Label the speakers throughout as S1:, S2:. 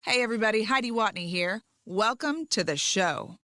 S1: Hey everybody, Heidi Watney here. Welcome to the show.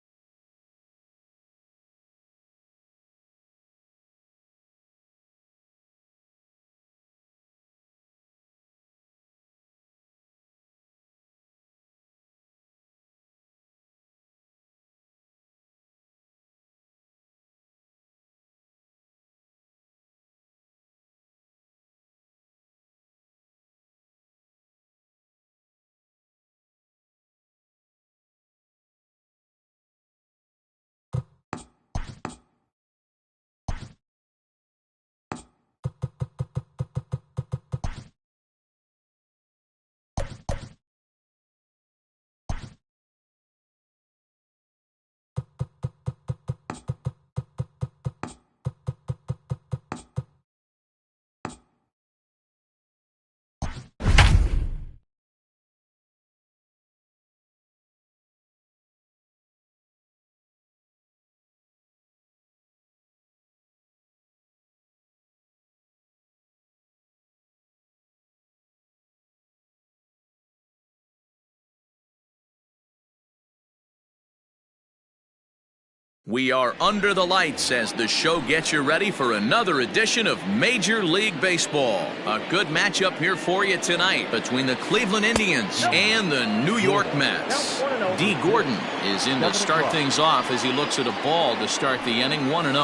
S2: We are under the lights as the show gets you ready for another edition of Major League Baseball. A good matchup here for you tonight between the Cleveland Indians and the New York Mets. Dee Gordon is in to start things off as he looks at a ball to start the inning, 1-0.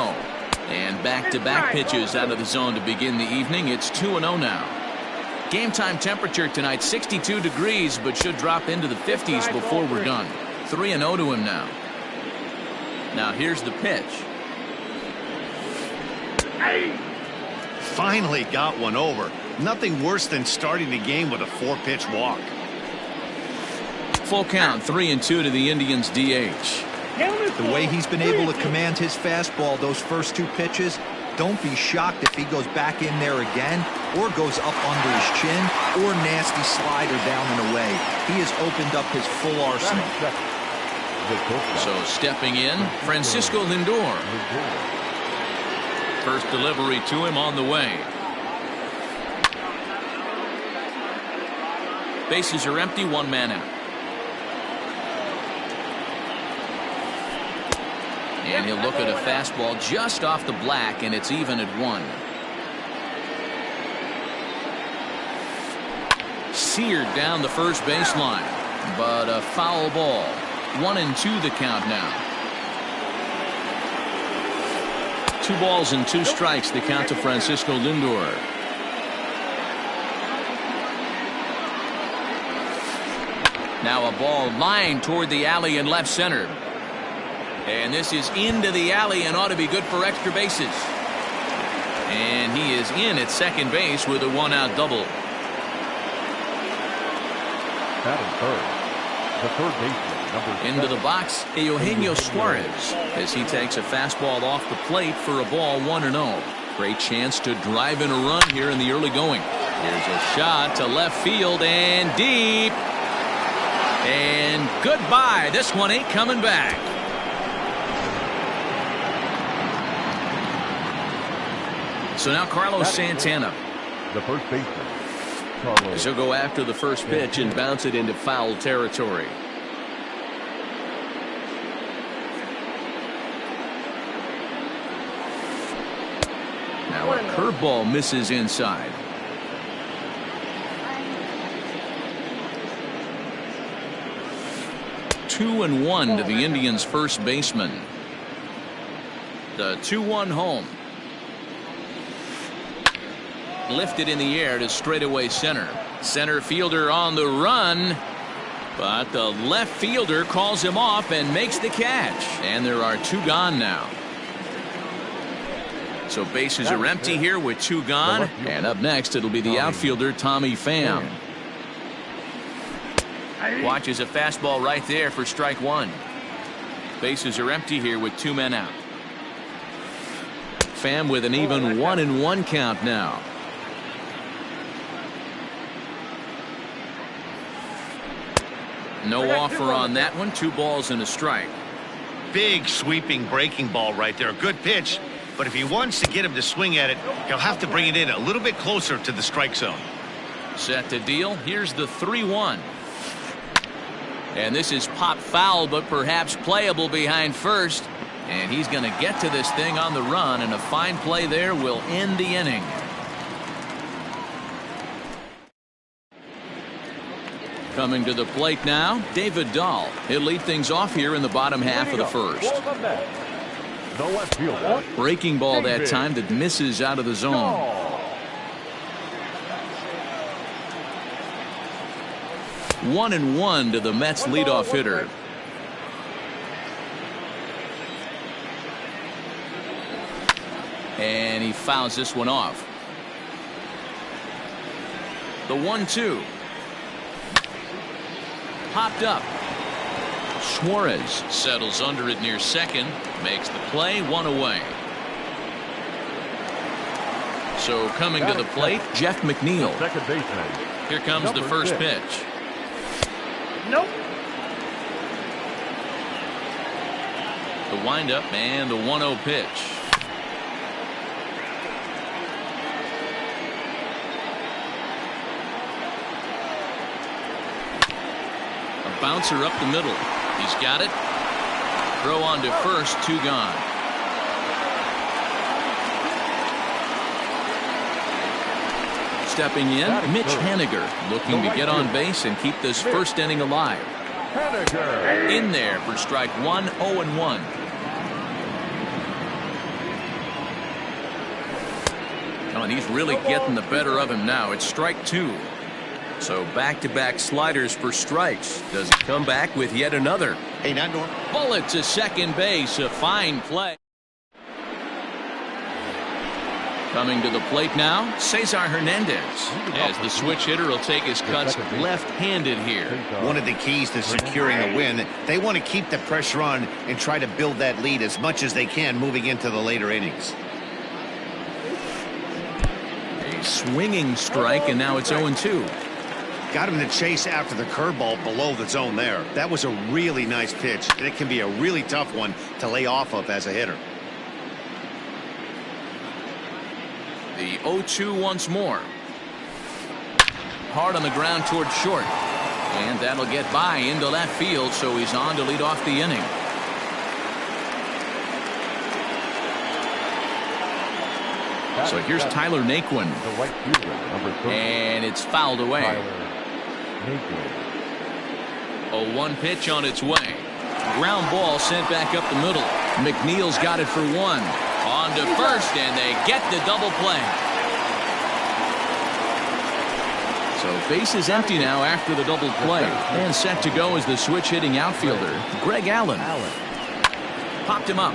S2: And back-to-back pitches out of the zone to begin the evening. It's 2-0 now. Game time temperature tonight, 62 degrees, but should drop into the 50s before we're done. 3-0 to him now. Now here's the pitch.
S3: Finally got one over. Nothing worse than starting the game with a 4-pitch walk.
S2: Full count, 3-2 to the Indians DH.
S4: The way he's been able to command his fastball those first two pitches, don't be shocked if he goes back in there again or goes up under his chin or nasty slider down and away. He has opened up his full arsenal.
S2: So stepping in, Francisco Lindor. First delivery to him on the way. Bases are empty, one man out. And he'll look at a fastball just off the black, and it's even at 1. Seared down the first baseline, but a foul ball. 1-2 the count now. 2 balls and 2 strikes the count to Francisco Lindor. Now a ball lined toward the alley in left center. And this is into the alley and ought to be good for extra bases. And he is in at second base with a 1-out double.
S5: Batting third, the third baseman.
S2: Into the box, Eugenio Suarez, as he takes a fastball off the plate for a ball, 1-0. Great chance to drive in a run here in the early going. Here's a shot to left field and deep. And goodbye. This one ain't coming back. So now Carlos Santana.
S5: The first baseman.
S2: He'll go after the first pitch and bounce it into foul territory. Now a curveball misses inside. Two and 1 to the Indians' first baseman. The 2-1 home. Lifted in the air to straightaway center. Center fielder on the run. But the left fielder calls him off and makes the catch. And there are 2 gone now. So bases are empty here with 2 gone. And up next it'll be the outfielder Tommy Pham. Watches a fastball right there for strike 1. Bases are empty here with 2 men out. Pham with an even 1-1 count now. No offer on that one. 2 balls and a strike.
S3: Big sweeping breaking ball right there. Good pitch. But if he wants to get him to swing at it, he'll have to bring it in a little bit closer to the strike zone.
S2: Set to deal. Here's the 3-1. And this is pop foul, but perhaps playable behind first. And he's going to get to this thing on the run, and a fine play there will end the inning. Coming to the plate now, David Dahl. He'll lead things off here in the bottom half of the first.
S5: The left fielder.
S2: Breaking ball that time that misses out of the zone. 1-1 to the Mets leadoff hitter. And he fouls this one off. The 1-2. Popped up. Suarez settles under it near second. Makes the play, one away. So coming to the plate, Jeff McNeil.
S5: Second baseman.
S2: Here comes the first pitch.
S6: Nope.
S2: The windup and the 1-0 pitch. A bouncer up the middle. He's got it. Throw on to first, 2 gone. Stepping in, Mitch Haniger, looking to get on base and keep this first inning alive. In there for strike 1, 0-1. Oh, and he's really getting the better of him now. It's strike 2. So back-to-back sliders for strikes. Does he come back with yet another?
S3: Hey, not normal.
S2: Bullet to second base. A fine play. Coming to the plate now, Cesar Hernandez. As the switch hitter will take his cuts left-handed here.
S3: One of the keys to securing a win, they want to keep the pressure on and try to build that lead as much as they can moving into the later innings.
S2: A swinging strike, and now it's 0-2.
S3: Got him to chase after the curveball below the zone there. That was a really nice pitch, and it can be a really tough one to lay off of as a hitter.
S2: The 0-2 once more. Hard on the ground towards short. And that'll get by into left field, so he's on to lead off the inning. So here's Tyler Naquin.
S5: The right fielder, number 30.
S2: And it's fouled away.
S5: Tyler Naquin.
S2: A 1 pitch on its way. Ground ball sent back up the middle. McNeil's got it for 1. On to first, and they get the double play. So base is empty now after the double play. And set to go is the switch-hitting outfielder, Greg Allen. Popped him up.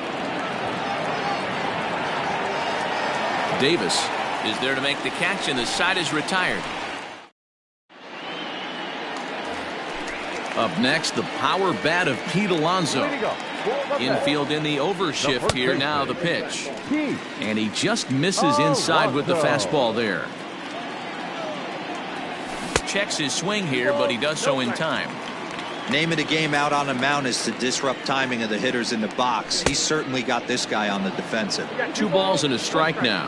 S2: Davis is there to make the catch, and the side is retired. Up next, the power bat of Pete Alonso. Infield in the overshift here. Now the pitch. And he just misses inside with the fastball there. Checks his swing here, but he does so in time.
S4: Name of the game out on the mound is to disrupt timing of the hitters in the box. He's certainly got this guy on the defensive.
S2: 2 balls and a strike now.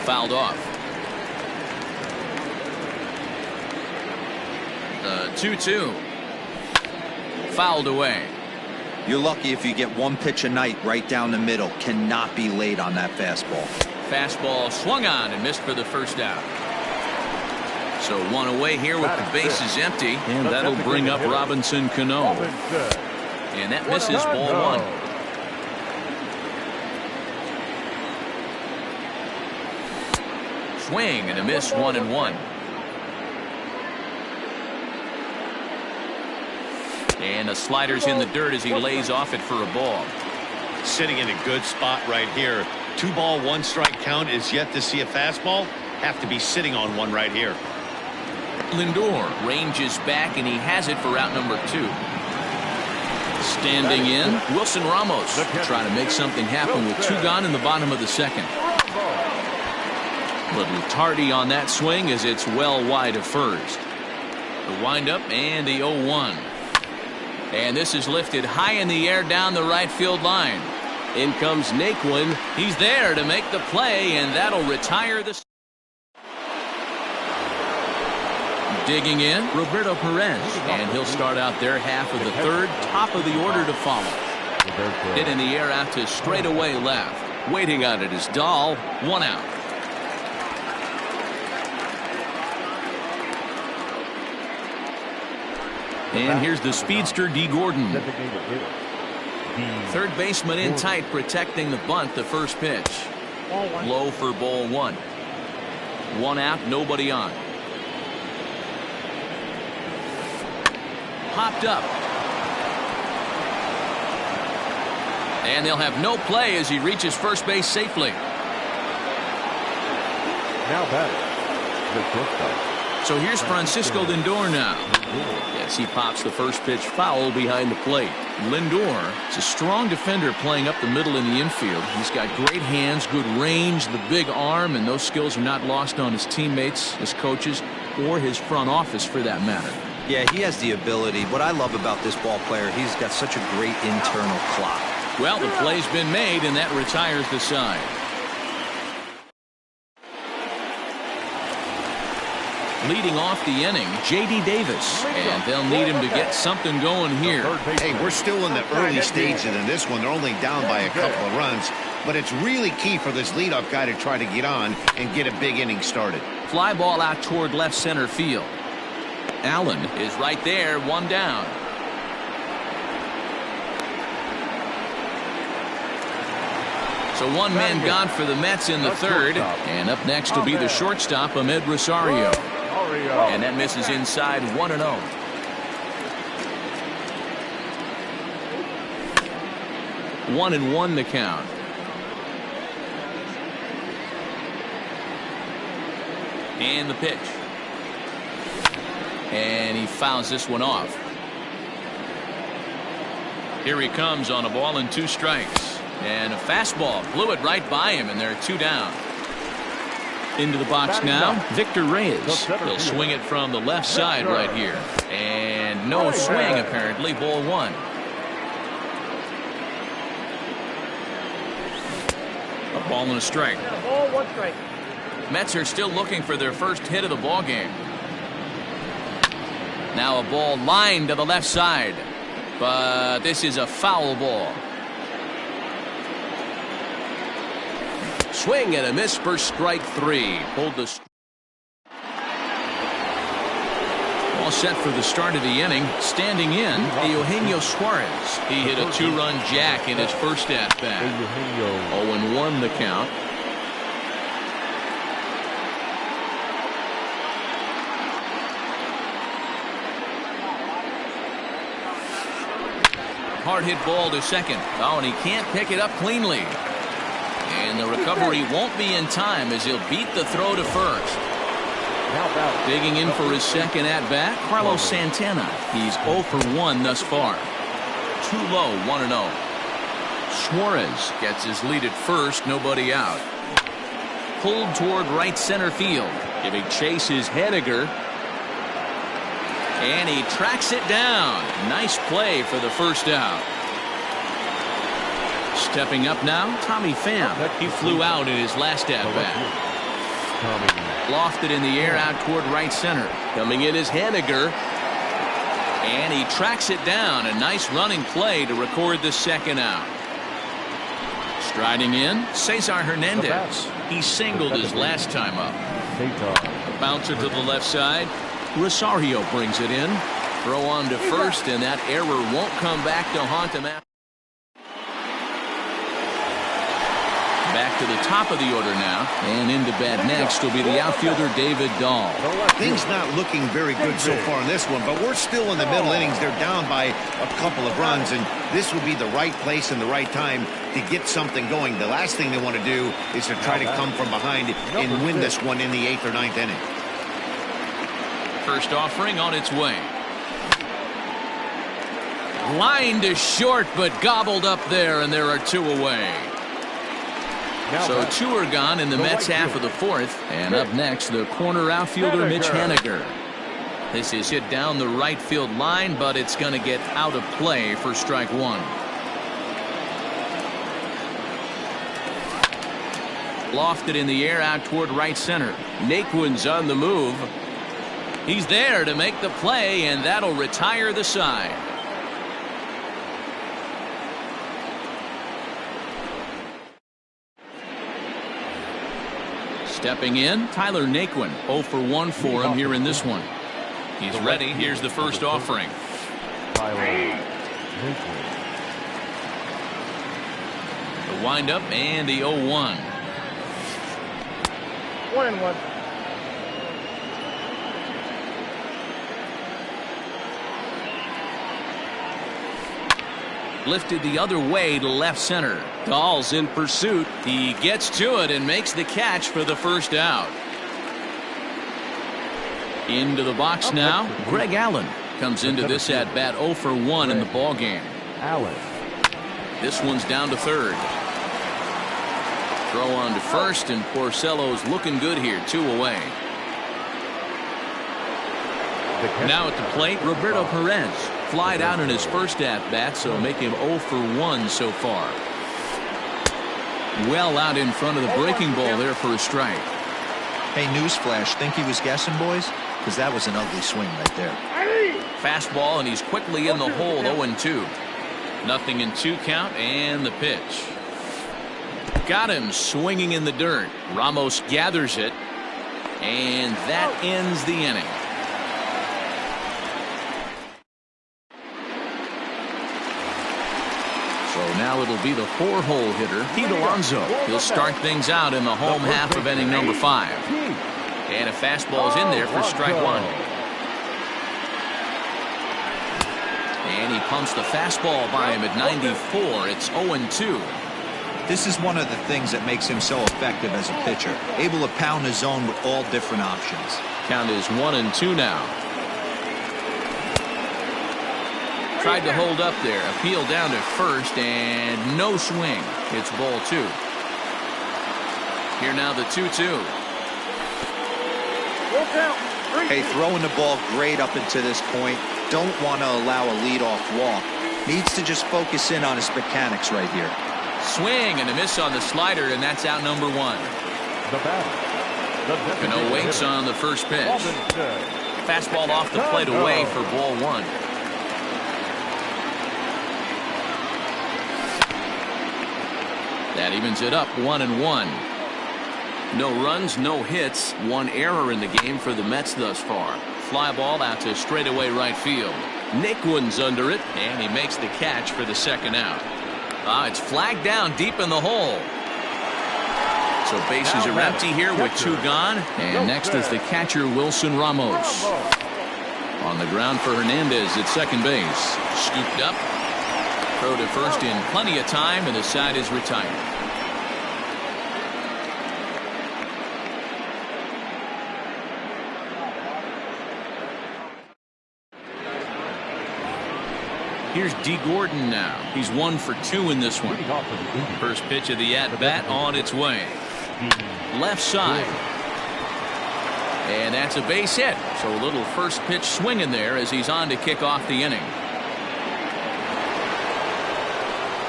S2: Fouled off. The 2-2. Fouled away.
S4: You're lucky if you get 1 pitch a night right down the middle. Cannot be late on that fastball.
S2: Fastball swung on and missed for the first out. So 1 away here with the bases empty, and that'll bring up Robinson Cano. And that misses ball 1. Swing and a miss, 1-1. And the slider's in the dirt as he lays off it for a ball.
S3: Sitting in a good spot right here. 2 ball, 1 strike count is yet to see a fastball. Have to be sitting on one right here.
S2: Lindor ranges back, and he has it for out number 2. Standing in, Wilson Ramos trying to make something happen with 2 gone in the bottom of the second. Little tardy on that swing as it's well wide of first. The windup and the 0-1. And this is lifted high in the air down the right field line. In comes Naquin. He's there to make the play, and that'll retire the. Digging in, Roberto Perez, and he'll start out their half of the third, top of the order to follow. Hit in the air out to straightaway left. Waiting on it is Dahl, 1 out. And here's the speedster, D. Gordon. Third baseman in tight, protecting the bunt, the first pitch. Low for ball 1. 1 out, nobody on. Popped up. And they'll have no play as he reaches first base safely.
S5: Now batting, the shortstop.
S2: So here's Francisco Lindor now. Yes, he pops the first pitch foul behind the plate. Lindor is a strong defender playing up the middle in the infield. He's got great hands, good range, the big arm, and those skills are not lost on his teammates, his coaches, or his front office for that matter.
S4: Yeah, he has the ability. What I love about this ball player, he's got such a great internal clock.
S2: Well, the play's been made, and that retires the side. Leading off the inning, J.D. Davis, and they'll need him to get something going here.
S3: Hey, we're still in the early stages in this one. They're only down by a couple of runs, but it's really key for this leadoff guy to try to get on and get a big inning started.
S2: Fly ball out toward left center field. Allen is right there, 1 down. So 1 man gone for the Mets in the third, and up next will be the shortstop, Ahmed Rosario. And that misses inside, 1-0. 1-1 the count. And the pitch. And he fouls this one off. Here he comes on a ball and 2 strikes. And a fastball blew it right by him, and there are 2 down. Into the box now, Victor Reyes. He'll swing it from the left side right here. And no swing, apparently, ball 1. A ball and a strike.
S6: Ball, 1 strike.
S2: Mets are still looking for their first hit of the ball game. Now a ball lined to the left side, but this is a foul ball. Swing and a miss for strike 3. Pulled the. All set for the start of the inning. Standing in, Eugenio Suarez. He hit a 2-run jack in his first at bat. 0-1 the count. Hard hit ball to second. Oh, and he can't pick it up cleanly. And the recovery won't be in time as he'll beat the throw to first. Digging in for his second at bat, Carlos Santana. He's 0 for 1 thus far. Too low, 1-0. Suarez gets his lead at first, nobody out. Pulled toward right center field. Giving chase is Henniger. And he tracks it down. Nice play for the first out. Stepping up now, Tommy Pham. He flew out in his last at-bat. Lofted in the air out toward right center. Coming in is Henniger. And he tracks it down. A nice running play to record the second out. Striding in, Cesar Hernandez. He singled his last time up. A bouncer to the left side. Rosario brings it in. Throw on to first, and that error won't come back to haunt him. Back to the top of the order now, and into bat next will be the outfielder David Dahl.
S3: Things not looking very good so far in this one, but we're still in the middle innings. They're down by a couple of runs, and this would be the right place and the right time to get something going. The last thing they want to do is to try to come from behind and win this one in the 8th or 9th inning.
S2: First offering on its way. Line to short, but gobbled up there, and there are 2 away. So 2 are gone in the Mets half of the 4th. And up next, the corner outfielder Mitch Haniger. This is hit down the right field line, but it's going to get out of play for strike 1. Lofted in the air out toward right center. Naquin's on the move. He's there to make the play, and that'll retire the side. Stepping in, Tyler Naquin, 0 for 1 for him here in this one. He's ready. Here's the first offering.
S5: Tyler Naquin.
S2: The windup and the 0-1.
S6: 1-1.
S2: Lifted the other way to left center. Dahl's in pursuit. He gets to it and makes the catch for the first out. Into the box now. Greg Allen comes into this at bat 0 for 1 in the ball game.
S5: Allen.
S2: This one's down to third. Throw on to first, and Porcello's looking good here. 2 away. Now at the plate, Roberto Perez. Flied out in his first at-bat, so make him 0 for 1 so far. Well out in front of the breaking ball there for a strike.
S4: Hey, newsflash, think he was guessing, boys? Because that was an ugly swing right there.
S2: Fastball, and he's quickly in the hole, 0-2. Nothing in 2 count, and the pitch. Got him swinging in the dirt. Ramos gathers it, and that ends the inning. So now it'll be the 4-hole hitter, Pete Alonso. He'll start things out in the home half of inning number 5. And a fastball's in there for strike 1. And he pumps the fastball by him at 94. It's 0-2.
S4: This is one of the things that makes him so effective as a pitcher. Able to pound his zone with all different options.
S2: Count is 1-2 now. Tried to hold up there. Appeal down to first, and no swing. It's ball 2. Here now the 2-2.
S4: Hey, throwing the ball great up until this point. Don't want to allow a leadoff walk. Needs to just focus in on his mechanics right here.
S2: Swing and a miss on the slider, and that's out number 1.
S5: The batter.
S2: Cano waits on the first pitch. Fastball off the plate away for ball 1. That evens it up 1-1. No runs, no hits, 1 error in the game for the Mets thus far. Fly ball out to straightaway right field. Naquin's under it, and he makes the catch for the second out. It's flagged down deep in the hole. So bases are empty here with 2 gone. And next is the catcher, Wilson Ramos. On the ground for Hernandez at second base. Scooped up. Throw to first in plenty of time, and the side is retired. Here's D. Gordon now. He's 1 for 2 in this one. First pitch of the at-bat on its way. Left side. And that's a base hit. So a little first pitch swing in there as he's on to kick off the inning.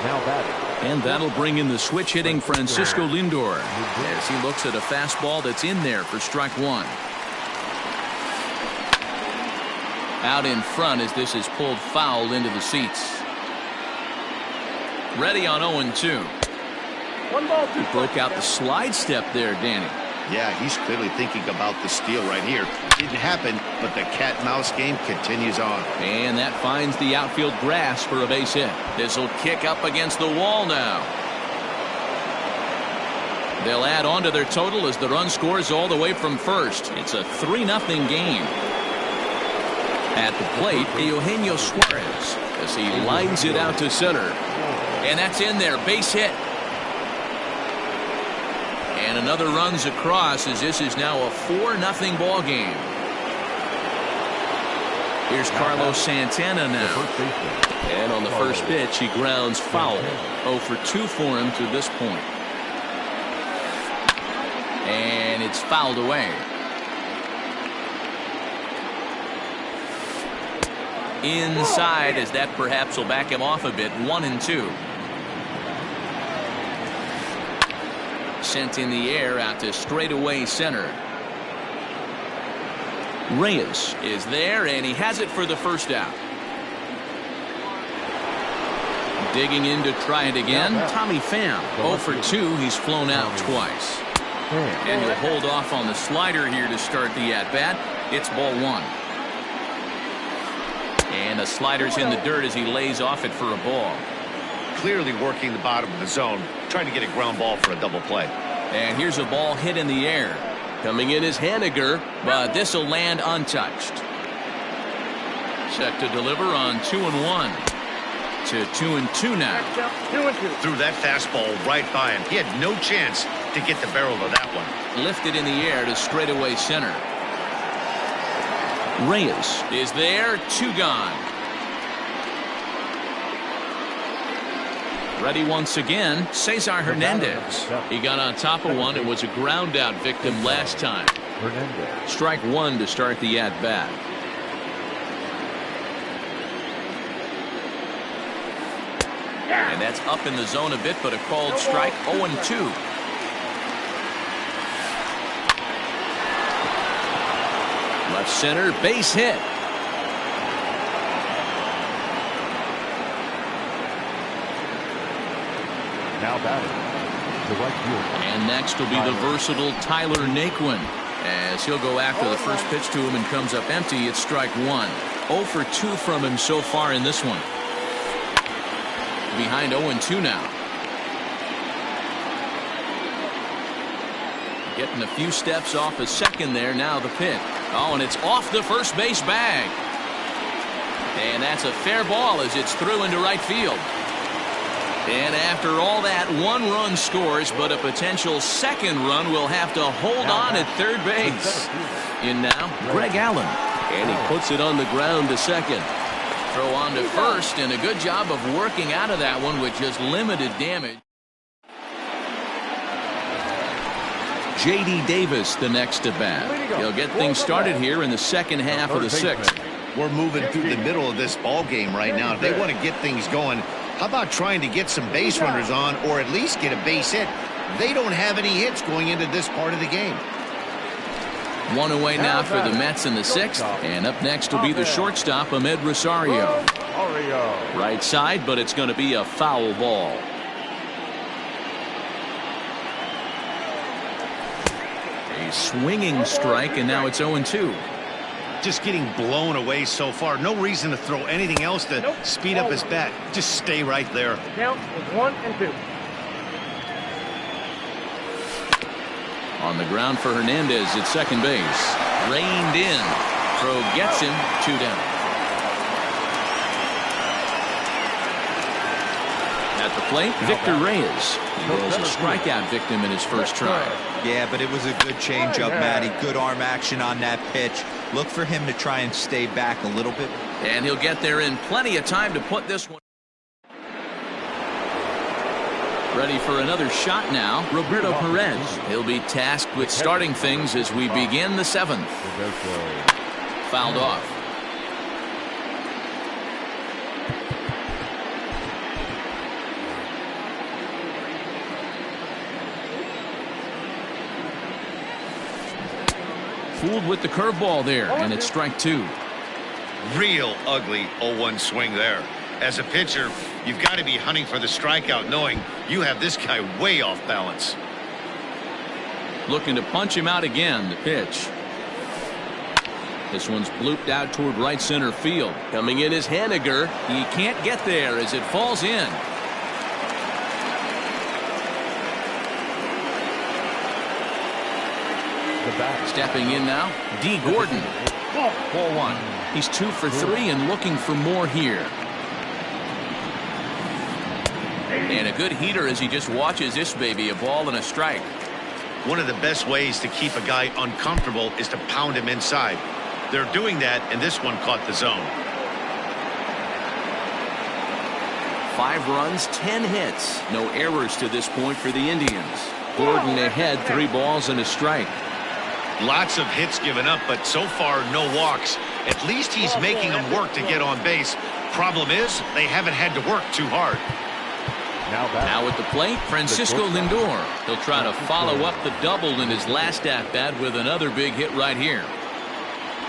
S5: Now batting.
S2: And that'll bring in the switch hitting Francisco Lindor as he looks at a fastball that's in there for strike 1. Out in front as this is pulled foul into the seats. Ready on 0-2.
S6: 1 ball, 2
S2: He broke out the slide step there, Danny.
S3: Yeah, he's clearly thinking about the steal right here. Didn't happen, but the cat-mouse game continues on.
S2: And that finds the outfield grass for a base hit. This will kick up against the wall now. They'll add on to their total as the run scores all the way from first. It's a 3-0 game. At the plate, Eugenio Suarez as he lines it out to center. And that's in there. Base hit. And another runs across as this is now a 4-0 ball game. Here's Carlos Santana now. And on the first pitch, he grounds foul. 0 for 2 for him to this point. And it's fouled away. Inside as that perhaps will back him off a bit. 1-2. Sent in the air out to straightaway center. Reyes is there, and he has it for the first out. Digging in to try it again. Tommy Pham, 0 for 2. He's flown out twice. And he'll hold off on the slider here to start the at-bat. It's ball 1. And the slider's in the dirt as he lays off it for a ball.
S3: Clearly working the bottom of the zone, trying to get a ground ball for a double play.
S2: And here's a ball hit in the air. Coming in is Haniger, but this will land untouched. Set to deliver on 2-1. To 2-2 now.
S6: 2-2.
S3: Threw that fastball right by him. He had no chance to get the barrel of that one.
S2: Lifted in the air to straightaway center. Reyes is there. 2 gone. Ready once again, Cesar Hernandez. He got on top of one and was a ground out victim last time. Strike 1 to start the at bat. And that's up in the zone a bit, but a called strike. 0-2. Left center, base hit.
S5: Now batting, the right fielder.
S2: And next will be the versatile Tyler Naquin, as he'll go after the first pitch to him and comes up empty. It's strike 1. 0 for 2 from him so far in this one. Behind 0-2 now. Getting a few steps off a second there. Now the pitch. Oh, and it's off the first base bag. And that's a fair ball as it's through into right field. And after all that, 1 run scores, but a potential second run will have to hold on at third base. In now, Greg Allen. And he puts it on the ground to second. Throw on to first, and a good job of working out of that one with just limited damage. J.D. Davis the next at bat. He'll get things started here in the second half of the 6th.
S3: We're moving through the middle of this ball game right now. If they want to get things going, how about trying to get some base runners on, or at least get a base hit? They don't have any hits going into this part of the game.
S2: 1 away now for the Mets in the 6th, and up next will be the shortstop, Amed Rosario. Right side, but it's going to be a foul ball. A swinging strike, and now it's 0-2.
S3: Just getting blown away so far. No reason to throw anything else to speed up his bat. Just stay right there.
S6: Count is 1-2.
S2: On the ground for Hernandez at second base. Reined in. Throw gets him. 2 down. At the plate, Victor Reyes. He was a strikeout victim in his first try.
S4: Yeah, but it was a good changeup, Matty. Good arm action on that pitch. Look for him to try and stay back a little bit.
S2: And he'll get there in plenty of time to put this one. Ready for another shot now, Roberto Perez. He'll be tasked with starting things as we begin the 7th. Fouled off. Fooled with the curveball there, and it's strike 2.
S3: Real ugly 0-1 swing there. As a pitcher, you've got to be hunting for the strikeout, knowing you have this guy way off balance.
S2: Looking to punch him out again. The pitch. This one's blooped out toward right center field. Coming in is Haniger. He can't get there as it falls in. Stepping in now, D. Gordon. Ball 1. He's 2 for 3 and looking for more here. And a good heater as he just watches this baby, a ball and a strike.
S3: One of the best ways to keep a guy uncomfortable is to pound him inside. They're doing that, and this one caught the zone.
S2: 5 runs, 10 hits. No errors to this point for the Indians. Gordon ahead, 3 balls and a strike.
S3: Lots of hits given up, but so far no walks. At least he's making them work to get on base. Problem is, they haven't had to work too hard.
S2: Now at the plate, Francisco Lindor. He'll try to follow up the double in his last at-bat with another big hit right here.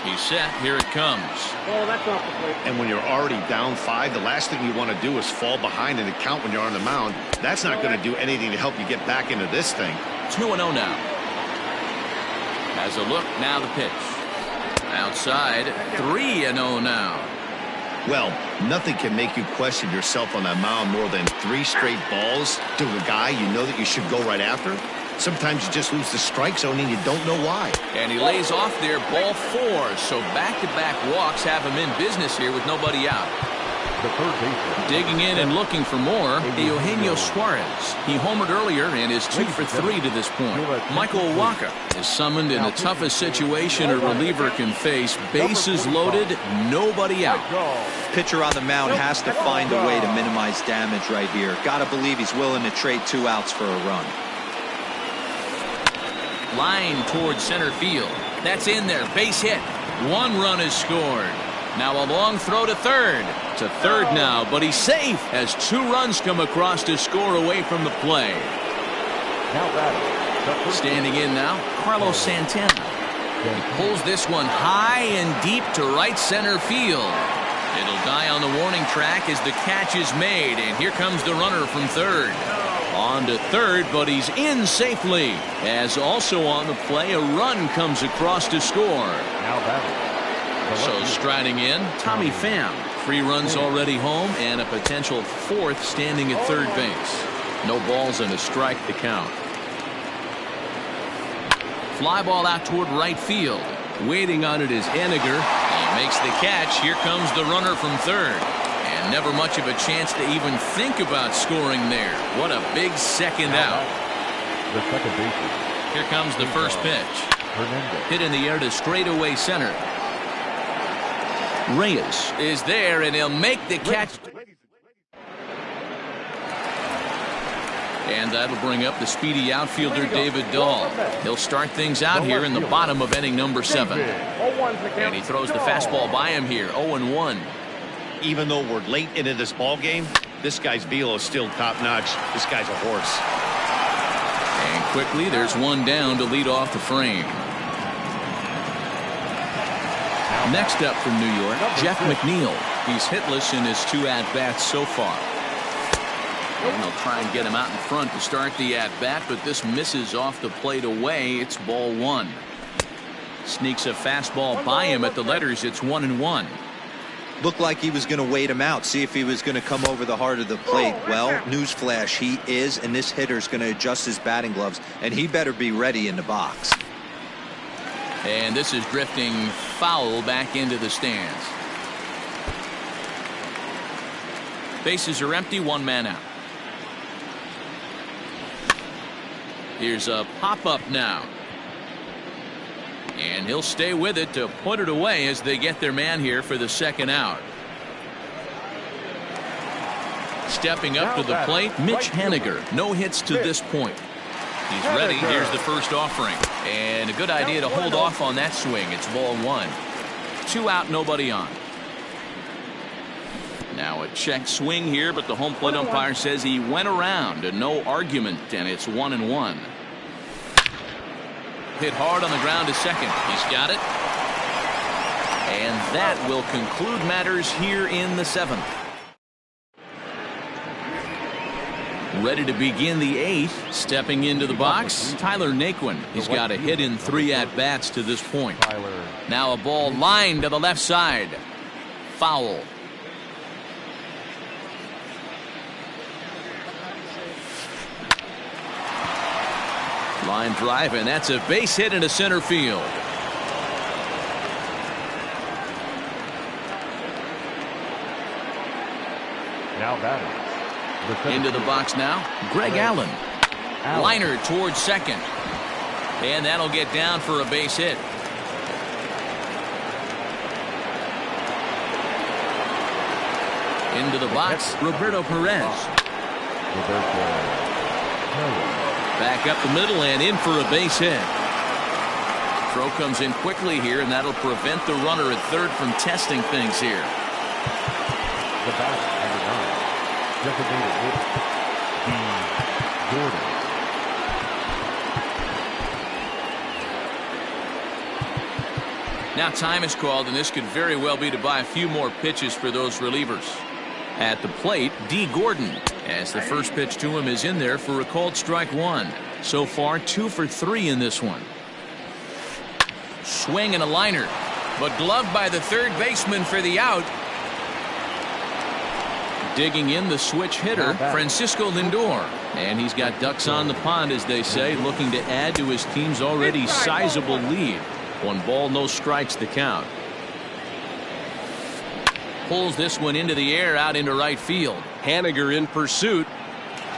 S2: He's set. Here it comes.
S6: Oh, that's off the plate.
S3: And when you're already down 5, the last thing you want to do is fall behind in the count when you're on the mound. That's not going to do anything to help you get back into this thing.
S2: 2-0 now. Has a look. Now the pitch. Outside. 3-0 now.
S3: Well, nothing can make you question yourself on that mound more than 3 straight balls to a guy you know that you should go right after. Sometimes you just lose the strike zone and you don't know why.
S2: And he lays off there, ball 4. So back-to-back walks have him in business here with nobody out.
S5: The third baseman.
S2: Digging in and looking for more, Eugenio Suarez. He homered earlier and is 2 for 3 to this point. Michael Waka is summoned in the toughest situation a reliever can face. Bases loaded, nobody out.
S4: Pitcher on the mound has to find a way to minimize damage right here. Gotta believe he's willing to trade 2 outs for a run.
S2: Line towards center field. That's in there. Base hit. 1 run is scored. Now a long throw to third. To third now, but he's safe as 2 runs come across to score away from the play.
S5: Now batting.
S2: Standing in now, Carlos Santana. He pulls this one high and deep to right center field. It'll die on the warning track as the catch is made, and here comes the runner from third. On to third, but he's in safely. As also on the play, a run comes across to score.
S5: Now batting.
S2: So striding in, Tommy Pham. 3 runs already home and a potential 4th standing at third base. No balls and a strike to count. Fly ball out toward right field. Waiting on it is Henniger. He makes the catch. Here comes the runner from third. And never much of a chance to even think about scoring there. What a big second out.
S5: The second baseman.
S2: Here comes the first pitch.
S5: Hernandez.
S2: Hit in the air to straightaway center. Reyes is there, and he'll make the catch. And that'll bring up the speedy outfielder David Dahl. He'll start things out here in the bottom of inning number 7. And he throws the fastball by him here. 0-1.
S3: Even though we're late into this ball game, this guy's velo is still top-notch. This guy's a horse.
S2: And quickly, there's one down to lead off the frame. Next up from New York, Jeff McNeil. He's hitless in his 2 at-bats so far. And they'll try and get him out in front to start the at-bat, but this misses off the plate away. It's ball 1. Sneaks a fastball by him at the letters. It's 1-1.
S4: Looked like he was going to wait him out, see if he was going to come over the heart of the plate. Well, newsflash, he is, and this hitter's going to adjust his batting gloves, and he better be ready in the box.
S2: And this is drifting foul back into the stands. Bases are empty, 1 man out. Here's a pop-up now. And he'll stay with it to put it away as they get their man here for the second out. Stepping up to the plate, Mitch Henniger. No hits to this point. He's ready. Here's the first offering. And a good idea to hold off on that swing. It's ball 1. 2 out, nobody on. Now a check swing here, but the home plate umpire says he went around and no argument, and it's 1-1. Hit hard on the ground to second. He's got it. And that will conclude matters here in the 7th. Ready to begin the 8th. Stepping into the box, Tyler Naquin. He's got a hit in 3 at-bats to this point. Now a ball lined to the left side. Foul. Line drive, and that's a base hit into center field.
S5: Now batting.
S2: Into the box now, Greg Allen. Liner towards second. And that'll get down for a base hit. Into the box, Roberto Perez. Back up the middle and in for a base hit. Throw comes in quickly here, and that'll prevent the runner at third from testing things here.
S5: The back, number 9. Designated hitter, D. Jordan.
S2: Now time is called, and this could very well be to buy a few more pitches for those relievers. At the plate, D. Gordon, as the first pitch to him is in there for a called strike one. So far, 2 for 3 in this one. Swing and a liner, but gloved by the third baseman for the out. Digging in the switch hitter, Francisco Lindor. And he's got ducks on the pond, as they say, looking to add to his team's already sizable lead. 1 ball, no strikes the count. Pulls this one into the air out into right field. Haniger in pursuit.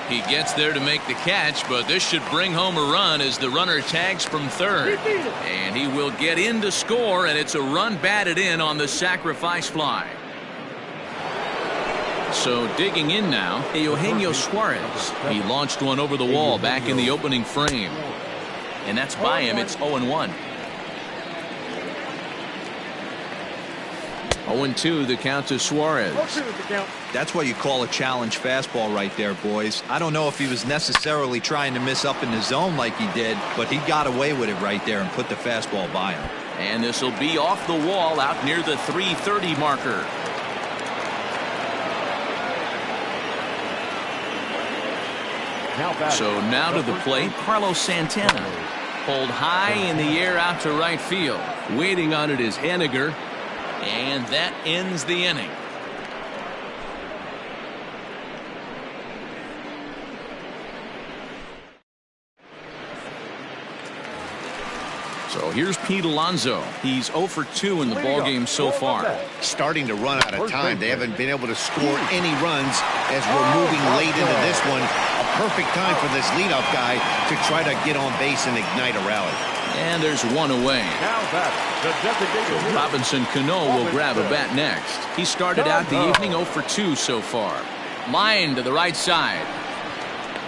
S2: He gets there to make the catch, but this should bring home a run as the runner tags from third. And he will get in to score, and it's a run batted in on the sacrifice fly. So digging in now, Eugenio Suarez. He launched one over the wall back in the opening frame. And that's by him. It's 0-1. 0-2 the count to Suarez.
S4: That's what you call a challenge fastball right there, boys. I don't know if he was necessarily trying to miss up in the zone like he did, but he got away with it right there and put the fastball by him.
S2: And this will be off the wall out near the 330 marker. So now to the plate, Carlos Santana. Pulled high in the air out to right field. Waiting on it is Haniger. And that ends the inning. So here's Pete Alonso. He's 0 for 2 in the ballgame so far.
S3: Starting to run out of time. They haven't been able to score any runs as we're moving late into this one. A perfect time for this leadoff guy to try to get on base and ignite a rally.
S2: And there's one away. So Robinson Cano will grab a bat next. He started out the evening 0 for 2 so far. Line to the right side.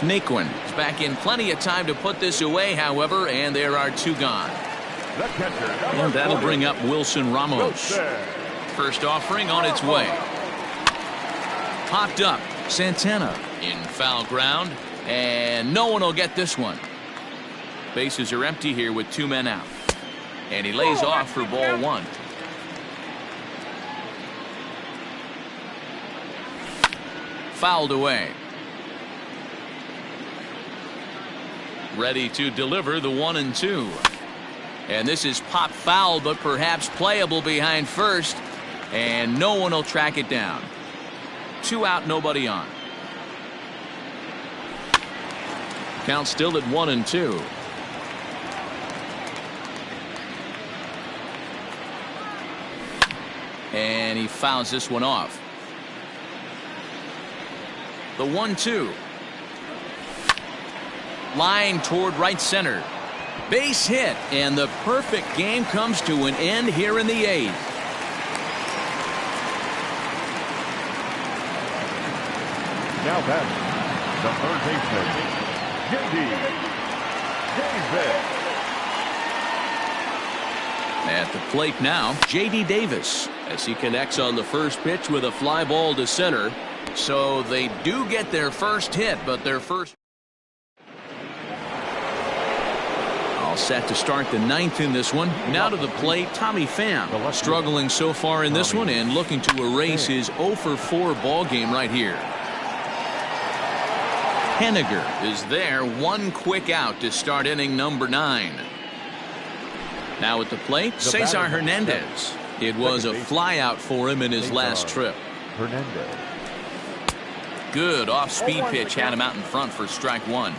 S2: Naquin is back in plenty of time to put this away, however, and there are 2 gone. And that'll bring up Wilson Ramos. First offering on its way. Popped up. Santana in foul ground, and no one will get this one. Bases are empty here with 2 men out. And he lays off for ball 1. Fouled away. Ready to deliver the 1-2. And this is pop foul, but perhaps playable behind first. And no one will track it down. 2 out, nobody on. Count still at 1-2. And he fouls this one off. The 1-2. Line toward right center. Base hit, and the perfect game comes to an end here in the 8th.
S5: Now batting, the third baseman, J.D. Davis.
S2: At the plate now, J.D. Davis, as he connects on the first pitch with a fly ball to center. So they do get their first hit, but their first. All set to start the 9th in this one. Now to the plate, Tommy Pham, struggling so far in this one and looking to erase his 0 for 4 ball game right here. Haniger is there, 1 quick out to start inning number 9. Now at the plate, Cesar Hernandez. It was a fly out for him in his last trip.
S5: Hernandez.
S2: Good off-speed pitch had him out in front for strike 1.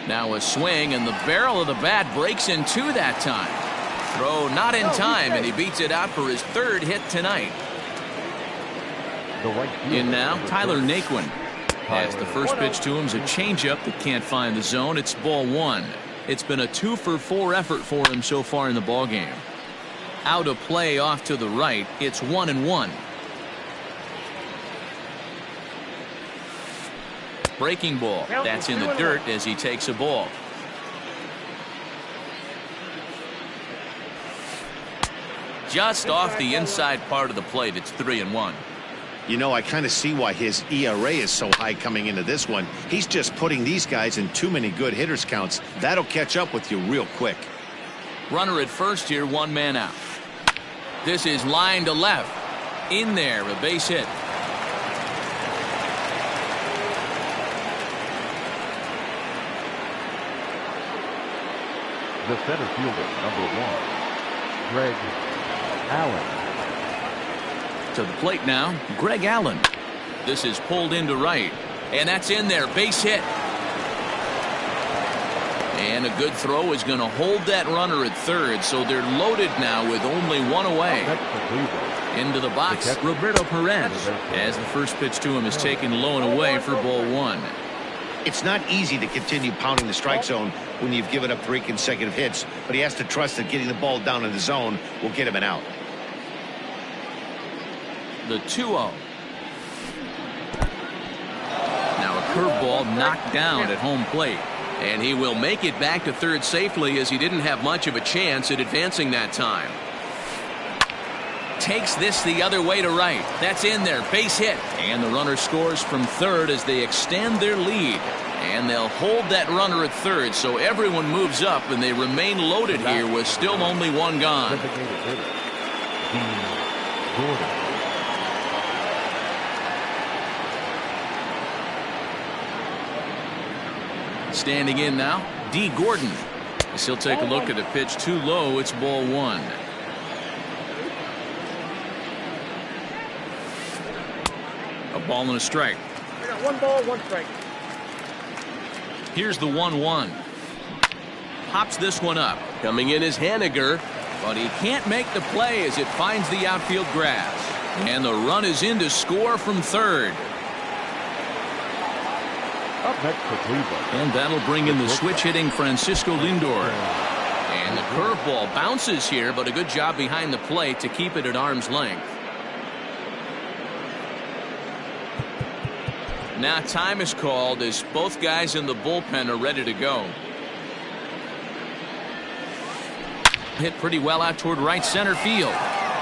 S2: Now a swing, and the barrel of the bat breaks in 2 that time. Throw not in time, and he beats it out for his 3rd hit tonight. In now, Tyler Naquin. As the first pitch to him is a changeup that can't find the zone. It's ball 1. It's been a 2 for 4 effort for him so far in the ballgame. Out of play off to the right. It's 1-1. Breaking ball. That's in the dirt as he takes a ball. Just off the inside part of the plate. It's 3-1.
S3: You know, I kind of see why his ERA is so high coming into this one. He's just putting these guys in too many good hitters counts. That'll catch up with you real quick.
S2: Runner at first here, 1 man out. This is line to left. In there, a base hit.
S5: The center fielder, number 1, Greg Allen.
S2: To the plate now, Greg Allen. This is pulled into right, and that's in there, base hit. And a good throw is going to hold that runner at third, so they're loaded now with only 1 away. Into the box, Roberto Perez, as the first pitch to him is taken low and away for ball 1.
S3: It's not easy to continue pounding the strike zone when you've given up 3 consecutive hits, but he has to trust that getting the ball down in the zone will get him an out.
S2: The 2-0. Now a curveball knocked down at home plate. And he will make it back to third safely, as he didn't have much of a chance at advancing that time. Takes this the other way to right. That's in there, base hit. And the runner scores from third as they extend their lead. And they'll hold that runner at third, so everyone moves up and they remain loaded here with still only 1 gone. Standing in now, D. Gordon. As he'll take a look at the pitch too low, it's ball 1. A ball and a strike.
S6: We got 1 ball, 1 strike.
S2: Here's the 1-1. Pops this one up. Coming in is Haniger, but he can't make the play as it finds the outfield grass. And the run is in to score from third.
S5: Up next for Cleveland.
S2: And that'll bring in the switch-hitting Francisco Lindor. And the curveball bounces here, but a good job behind the plate to keep it at arm's length. Now time is called as both guys in the bullpen are ready to go. Hit pretty well out toward right center field.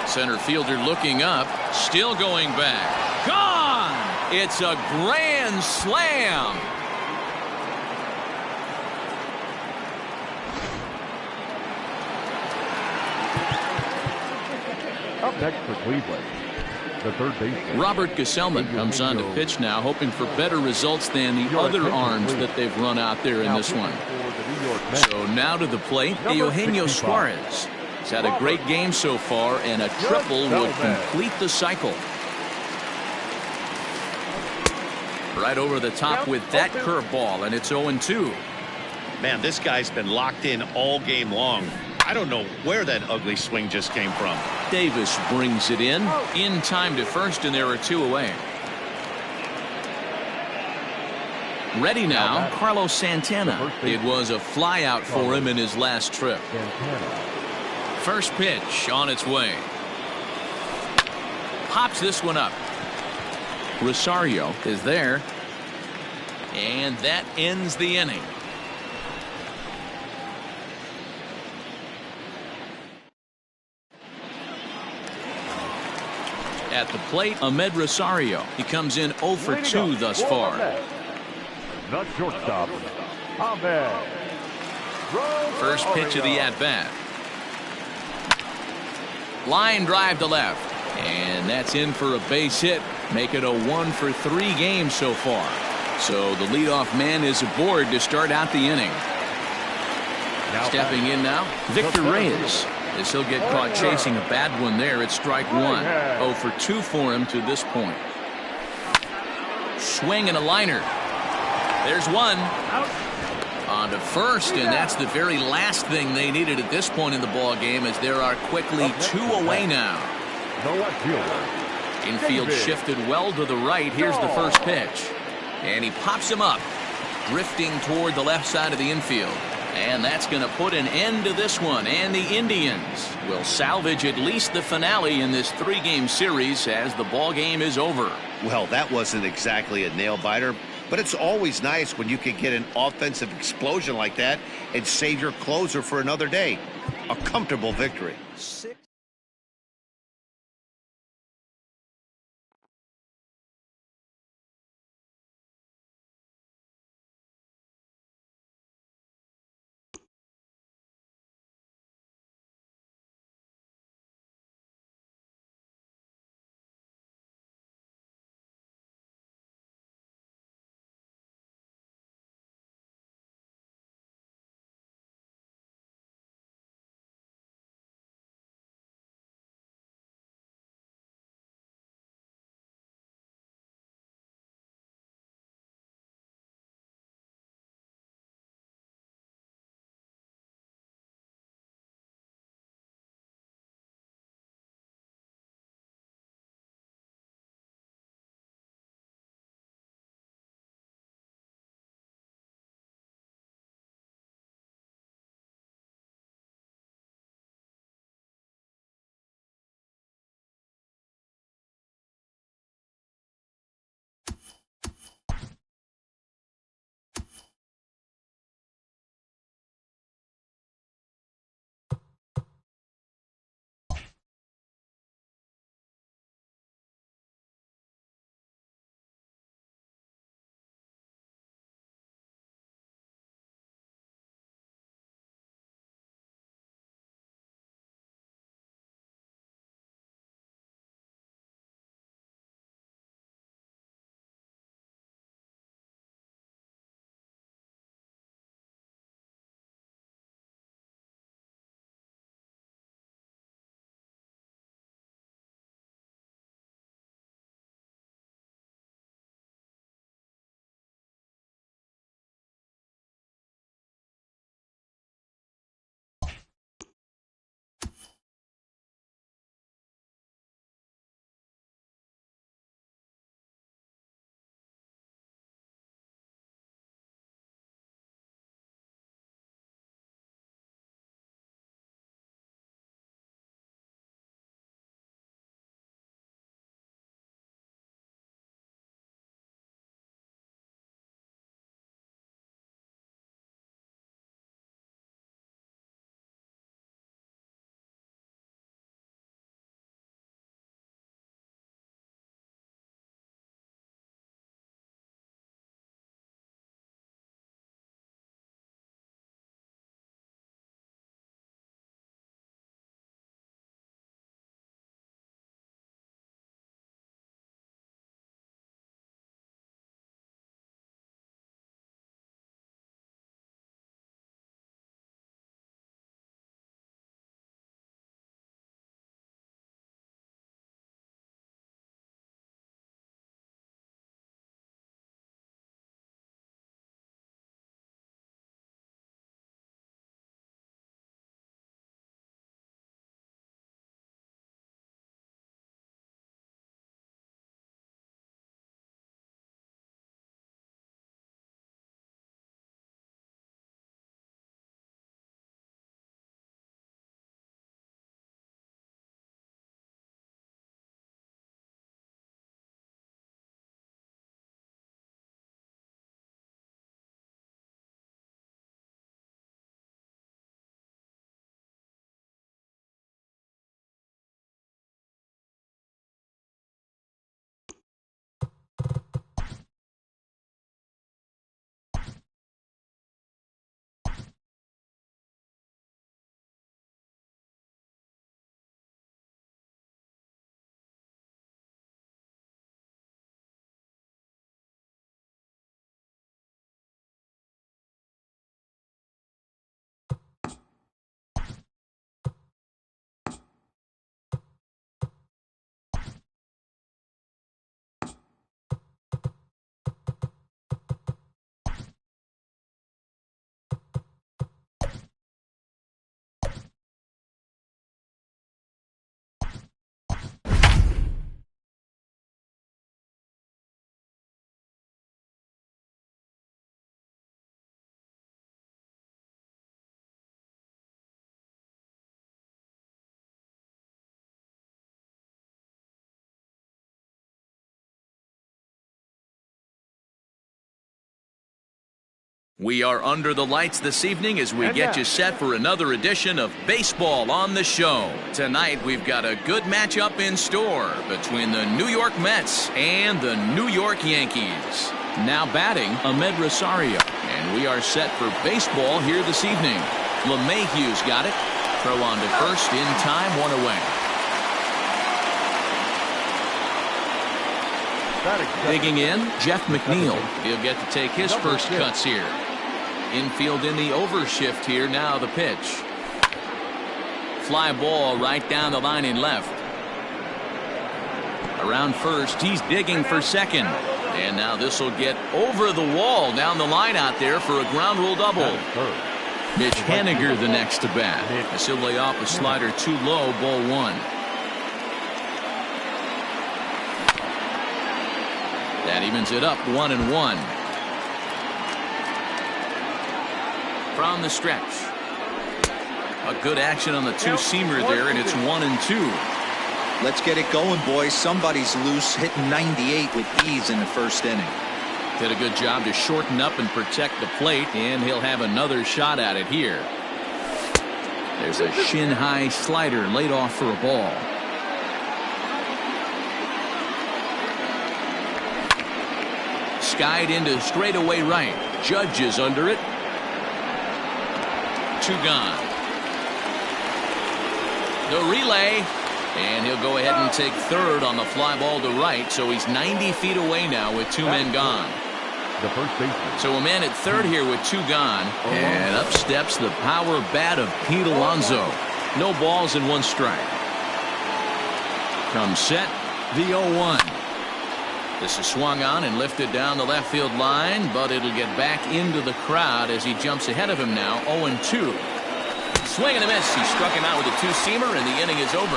S2: Center fielder looking up, still going back. Gone! It's a grand slam.
S5: Up next for Cleveland, the third baseman,
S2: Robert Gesellman comes on to pitch now, hoping for better results than the other arms that they've run out there in this one. So now to the plate, Eugenio Suarez. He's had a great game so far, and a triple would complete the cycle. Right over the top with that curveball, and it's 0-2.
S3: Man, this guy's been locked in all game long. I don't know where that ugly swing just came from.
S2: Davis brings it in time to first, and there are 2 away. Ready now, Carlos Santana. It was a flyout for him in his last trip. First pitch on its way. Pops this one up. Rosario is there. And that ends the inning. At the plate, Ahmed Rosario. He comes in 0 for 2 thus far.
S5: The shortstop, Ahmed.
S2: First pitch of the at-bat. Line drive to left. And that's in for a base hit. Make it a 1 for 3 game so far. So the leadoff man is aboard to start out the inning. Stepping in now, Victor Reyes. As he'll get caught chasing a bad one there at strike 1. 0 for 2 for him to this point. Swing and a liner. There's one. On to first, and that's the very last thing they needed at this point in the ball game, as there are quickly 2 away now. Infield shifted well to the right. Here's the first pitch. And he pops him up, drifting toward the left side of the infield. And that's going to put an end to this one. And the Indians will salvage at least the finale in this 3-game series as the ball game is over.
S3: Well, that wasn't exactly a nail-biter, but it's always nice when you can get an offensive explosion like that and save your closer for another day. A comfortable victory.
S2: We are under the lights this evening as we get you set for another edition of Baseball on the Show. Tonight, we've got a good matchup in store between the New York Mets and the New York Yankees. Now batting, Ahmed Rosario. And we are set for baseball here this evening. LeMahieu's got it. Throw on to first in time, one away. Digging in, Jeff McNeil. He'll get to take his first cuts here. Infield in the overshift here. Now the pitch. Fly ball right down the line in left. Around first, he's digging for second. And now this will get over the wall down the line out there for a ground rule double. Mitch Haniger the next to bat. As he'll lay off a slider too low, ball one. That evens it up 1-1. From the stretch. A good action on the two-seamer there, and it's 1-2.
S4: Let's get it going, boys. Somebody's loose, hitting 98 with ease in the first inning.
S2: Did a good job to shorten up and protect the plate, and he'll have another shot at it here. There's a shin-high slider laid off for a ball. Skied into straightaway right. Judge is under it. Two gone. The relay. And he'll go ahead and take third on the fly ball to right. So he's 90 feet away now with two men gone.
S5: The first baseman.
S2: So a man at third here with two gone. And up steps the power bat of Pete Alonso. No balls and one strike. Comes set. The 0-1. This is swung on and lifted down the left field line, but it'll get back into the crowd as he jumps ahead of him now. 0-2. Swing and a miss. He struck him out with a two-seamer, and the inning is over.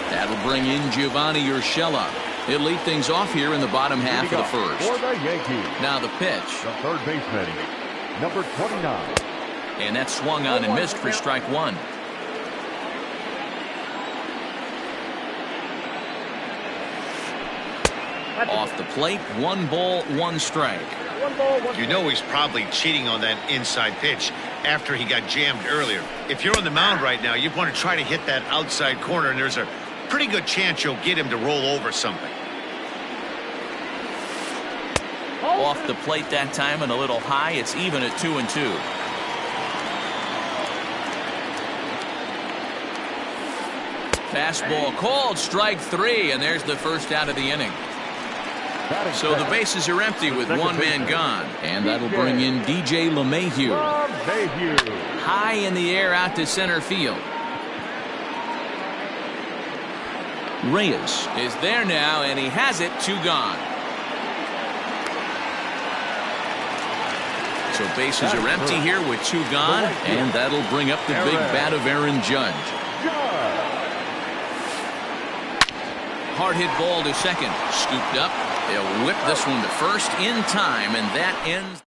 S2: That'll bring in Giovanni Urshela. He'll lead things off here in the bottom half of the first.
S5: For the Yankees.
S2: Now the pitch.
S5: The third baseman, number 29.
S2: And that swung on and missed for strike one. Off the plate, 1 ball, 1 strike.
S6: 1 ball, 1
S3: You know he's probably cheating on that inside pitch after he got jammed earlier. If you're on the mound right now, you want to try to hit that outside corner, and there's a pretty good chance you'll get him to roll over something.
S2: Off the plate that time and a little high. It's even at 2-2. Fastball called, strike 3, and there's the first out of the inning. So the bases are empty with one man gone. And that'll bring in DJ LeMahieu. High in the air out to center field. Reyes is there now, and he has it. 2 gone. So bases are empty here with 2 gone. And that'll bring up the big bat of Aaron Judge. Hard hit ball to second. Scooped up. They'll whip this one to first in time, and that ends.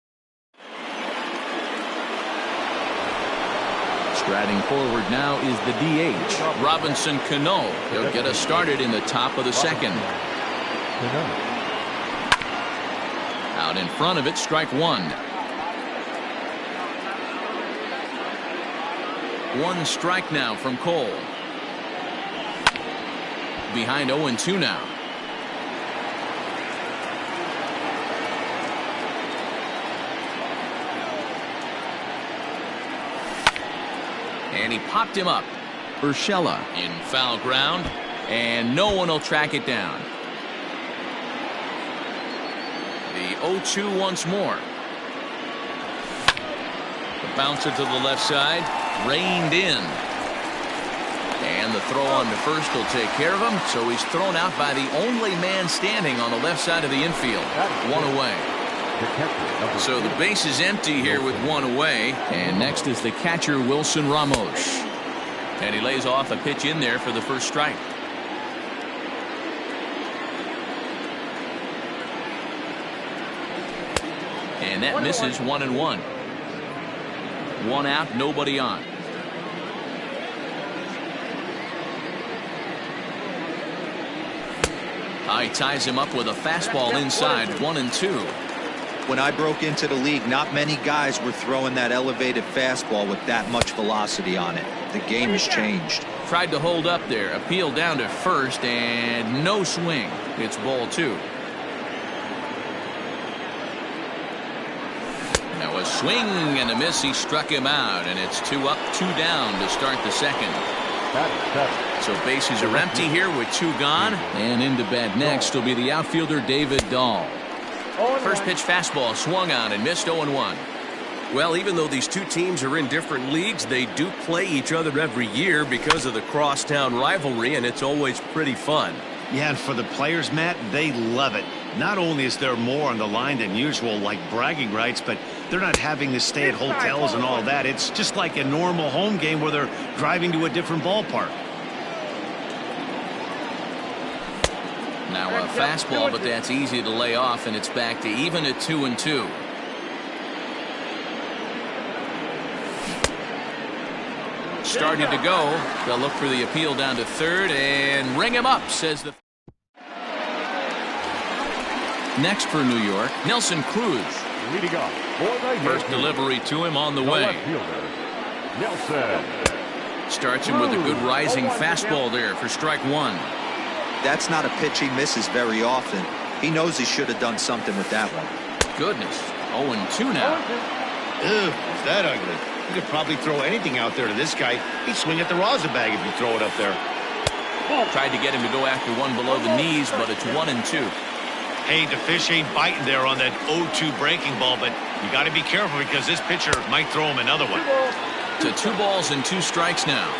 S2: Striding forward now is the DH, Robinson Cano. He'll get us started in the top of the second. Out in front of it, strike 1. 1 strike now from Cole. Behind 0-2 now. And he popped him up. Urshela in foul ground, and no one will track it down. The 0-2 once more. The bouncer to the left side, reined in. And the throw on to first will take care of him, so he's thrown out by the only man standing on the left side of the infield. 1 away. So the base is empty here with 1 away, and next is the catcher Wilson Ramos, and he lays off a pitch in there for the first strike. And that misses. 1-1. 1 out, nobody on. He ties him up with a fastball inside, 1-2.
S4: When I broke into the league, not many guys were throwing that elevated fastball with that much velocity on it. The game has changed.
S2: Tried to hold up there, appeal down to first, and no swing. It's ball 2. Now a swing and a miss. He struck him out, and it's 2 up, 2 down to start the second. So bases are empty here with 2 gone, and into bat next will be the outfielder David Dahl. First pitch fastball swung on and missed, 0-1.
S7: Well, even though these two teams are in different leagues, they do play each other every year because of the crosstown rivalry, and it's always pretty fun.
S3: Yeah, and for the players, Matt, they love it. Not only is there more on the line than usual, like bragging rights, but they're not having to stay at hotels and all that. It's just like a normal home game where they're driving to a different ballpark.
S2: Now a fastball, but that's easy to lay off, and it's back to even at 2-2. Started to go. They'll look for the appeal down to third and ring him up, says the. Next for New York, Nelson Cruz.
S5: Leading off for the
S2: First delivery to him on the way.
S5: Nelson.
S2: Starts him with a good rising fastball there for strike 1.
S4: That's not a pitch he misses very often. He knows he should have done something with that one.
S2: Goodness. 0-2 now.
S3: Ew, is that ugly? You could probably throw anything out there to this guy. He'd swing at the rosin bag if you throw it up there.
S2: Tried to get him to go after one below the knees, but it's 1-2.
S3: Hey, the fish ain't biting there on that 0-2 breaking ball, but you got to be careful because this pitcher might throw him another one.
S2: To 2 balls and 2 strikes now.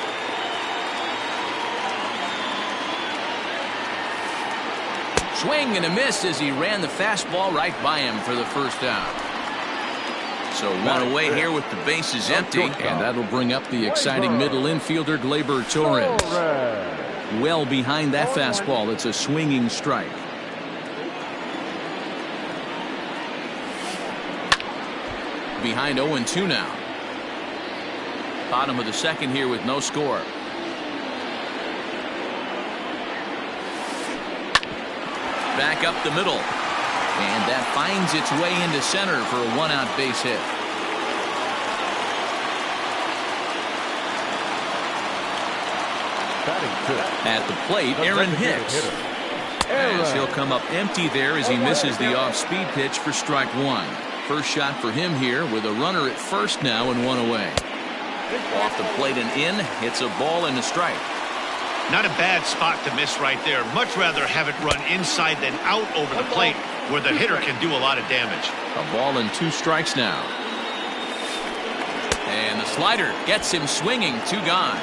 S2: Swing and a miss as he ran the fastball right by him for the first out. So 1 away here with the bases empty, and that'll bring up the exciting middle infielder Gleyber Torres. Well behind that fastball, it's a swinging strike. Behind 0-2 now. Bottom of the second here with no score. Back up the middle. And that finds its way into center for a 1-out base hit. At the plate, Aaron Hicks. As he'll come up empty there as he misses the off-speed pitch for strike 1. First shot for him here with a runner at first now and 1 away. Off the plate and in, hits a ball and a strike.
S3: Not a bad spot to miss right there. Much rather have it run inside than out over the plate where the hitter can do a lot of damage.
S2: A ball and 2 strikes now. And the slider gets him swinging, 2 gone.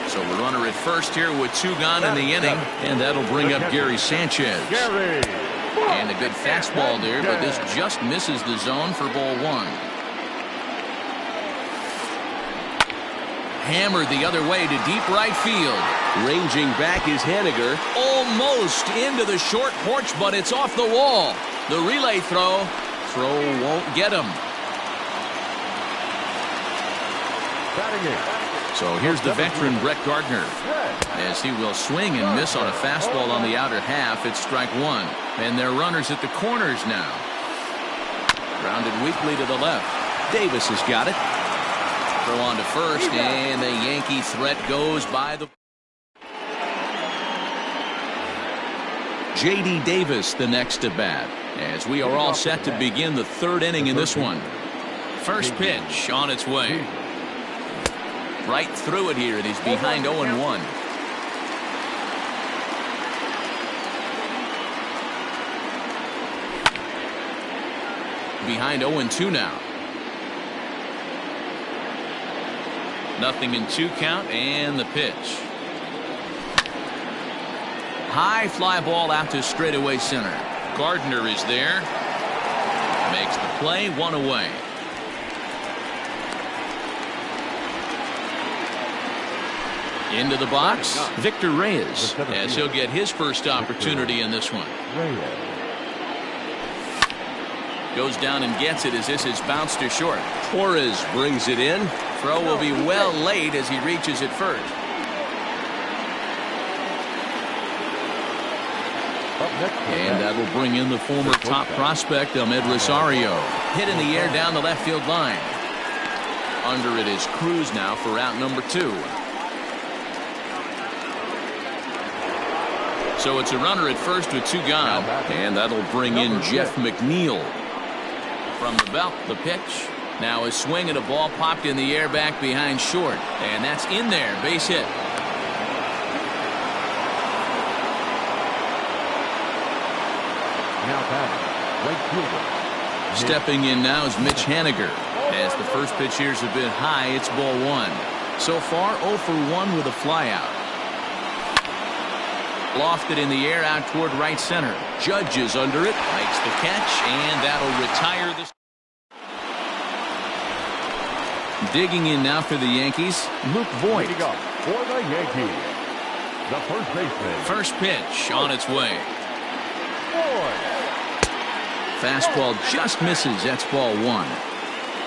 S2: So the runner at first here with 2 gone in the inning, and that'll bring up Gary Sanchez. And a good fastball there, but this just misses the zone for ball 1. Hammered the other way to deep right field.
S7: Ranging back is Haniger.
S2: Almost into the short porch, but it's off the wall. The relay throw won't get him. So here's the veteran Brett Gardner as he will swing and miss on a fastball on the outer half. It's strike 1, and they're runners at the corners now. Grounded weakly to the left. Davis has got it. Throw on to first, and the Yankee threat goes by the. J.D. Davis the next to bat as we are all set to begin the 3rd inning in this one. First pitch on its way. Right through it here, and he's behind 0-1. Behind 0-2 now. Nothing in 2 count, and the pitch. High fly ball out to straightaway center. Gardner is there. Makes the play, 1 away. Into the box, Victor Reyes, as he'll get his first opportunity in this one. Goes down and gets it as this is bounced to short.
S7: Torres brings it in.
S2: Throw will be well late as he reaches it first. And that will bring in the former top prospect, Ahmed Rosario. Hit in the air down the left field line. Under it is Cruz now for out number 2. So it's a runner at first with 2 gone. And that'll bring in Jeff McNeil. From the belt, the pitch. Now a swing and a ball popped in the air back behind short. And that's in there. Base hit.
S5: Now batting, right fielder.
S2: Stepping in now is Mitch Haniger. As the first pitch here's a bit high, it's ball 1. So far 0 for 1 with a flyout. Lofted in the air out toward right center. Judge is under it, makes the catch, and that'll retire this. Digging in now for the Yankees, Luke Voigt.
S5: Leading up for the Yankees, the first baseman.
S2: First pitch on its way. Fastball just misses. That's ball 1.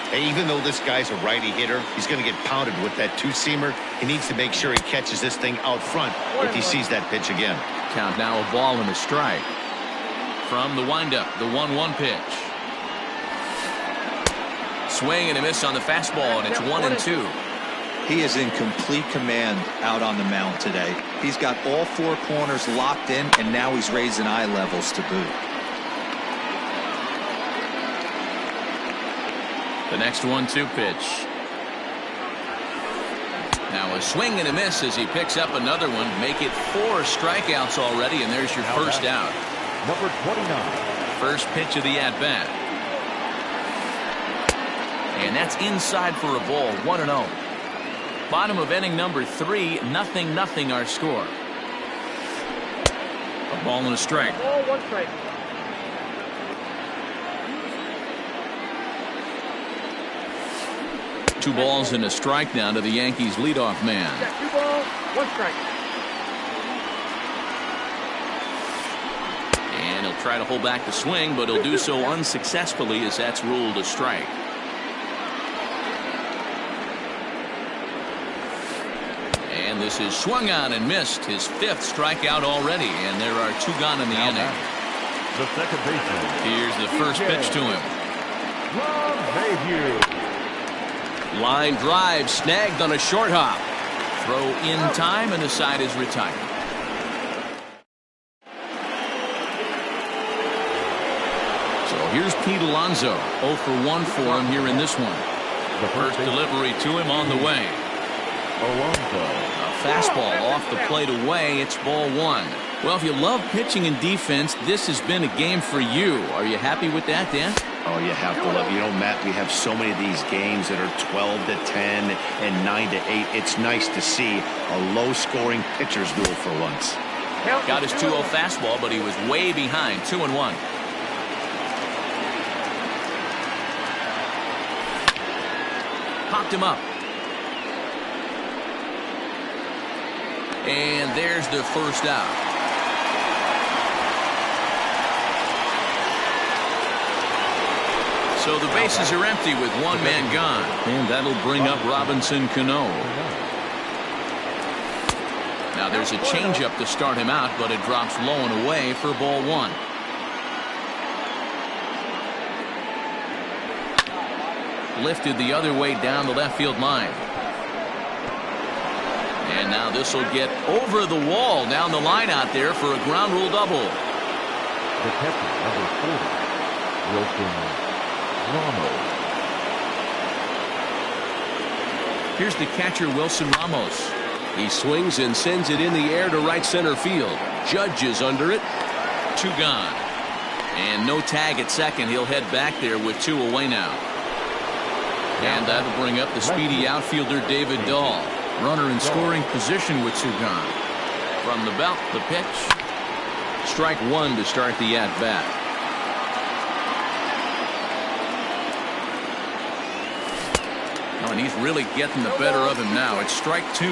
S3: Hey, even though this guy's a righty hitter, he's going to get pounded with that 2-seamer. He needs to make sure he catches this thing out front if he sees that pitch again.
S2: Count now a ball and a strike. From the windup, the 1-1 pitch. Swing and a miss on the fastball, and it's 1-2.
S4: He is in complete command out on the mound today. He's got all 4 corners locked in, and now he's raising eye levels to boot.
S2: The next 1-2 pitch. Now a swing and a miss as he picks up another one. Make it 4 strikeouts already, and there's your first out.
S5: Number 29.
S2: First pitch of the at-bat. And that's inside for a ball, 1-0. Bottom of inning number 3, 0-0 our score. A ball and a strike.
S6: Ball, 1 strike.
S2: Two balls and a strike now to the Yankees leadoff man.
S6: 2 balls, 1 strike.
S2: And he'll try to hold back the swing, but he'll do so unsuccessfully as that's ruled a strike. And this is swung on and missed, his 5th strikeout already, and there are 2 gone in the inning.
S5: The second baseman.
S2: Here's the first pitch to him.
S5: LeMahieu.
S7: Line drive snagged on a short hop.
S2: Throw in time, and the side is retired. So here's Pete Alonso. 0 for 1 for him here in this one.
S5: The
S2: First delivery to him on the way.
S5: Alonso.
S2: A fastball off the plate away. It's ball 1. Well, if you love pitching and defense, this has been a game for you. Are you happy with that, Dan?
S3: Oh, you have to love it. You know, Matt, we have so many of these games that are 12-10 and 9-8. It's nice to see a low-scoring pitcher's duel for once.
S2: Got his 2-0 fastball, but he was way behind. 2-1. Popped him up. And there's the first out. So the bases are empty with 1 man gone. And that'll bring up Robinson Cano. Now there's a changeup to start him out, but it drops low and away for ball 1. Lifted the other way down the left field line. And now this will get over the wall down the line out there for a ground rule double.
S5: The catcher, number 40, Wilson Ramos.
S2: Here's the catcher, Wilson Ramos.
S7: He swings and sends it in the air to right center field. Judge is under it.
S2: 2 gone. And no tag at second. He'll head back there with 2 away now. And that'll bring up the speedy outfielder David Dahl. Runner in scoring position with 2 gone. From the belt, the pitch. Strike 1 to start the at-bat. Oh, and he's really getting the better of him now. It's strike 2.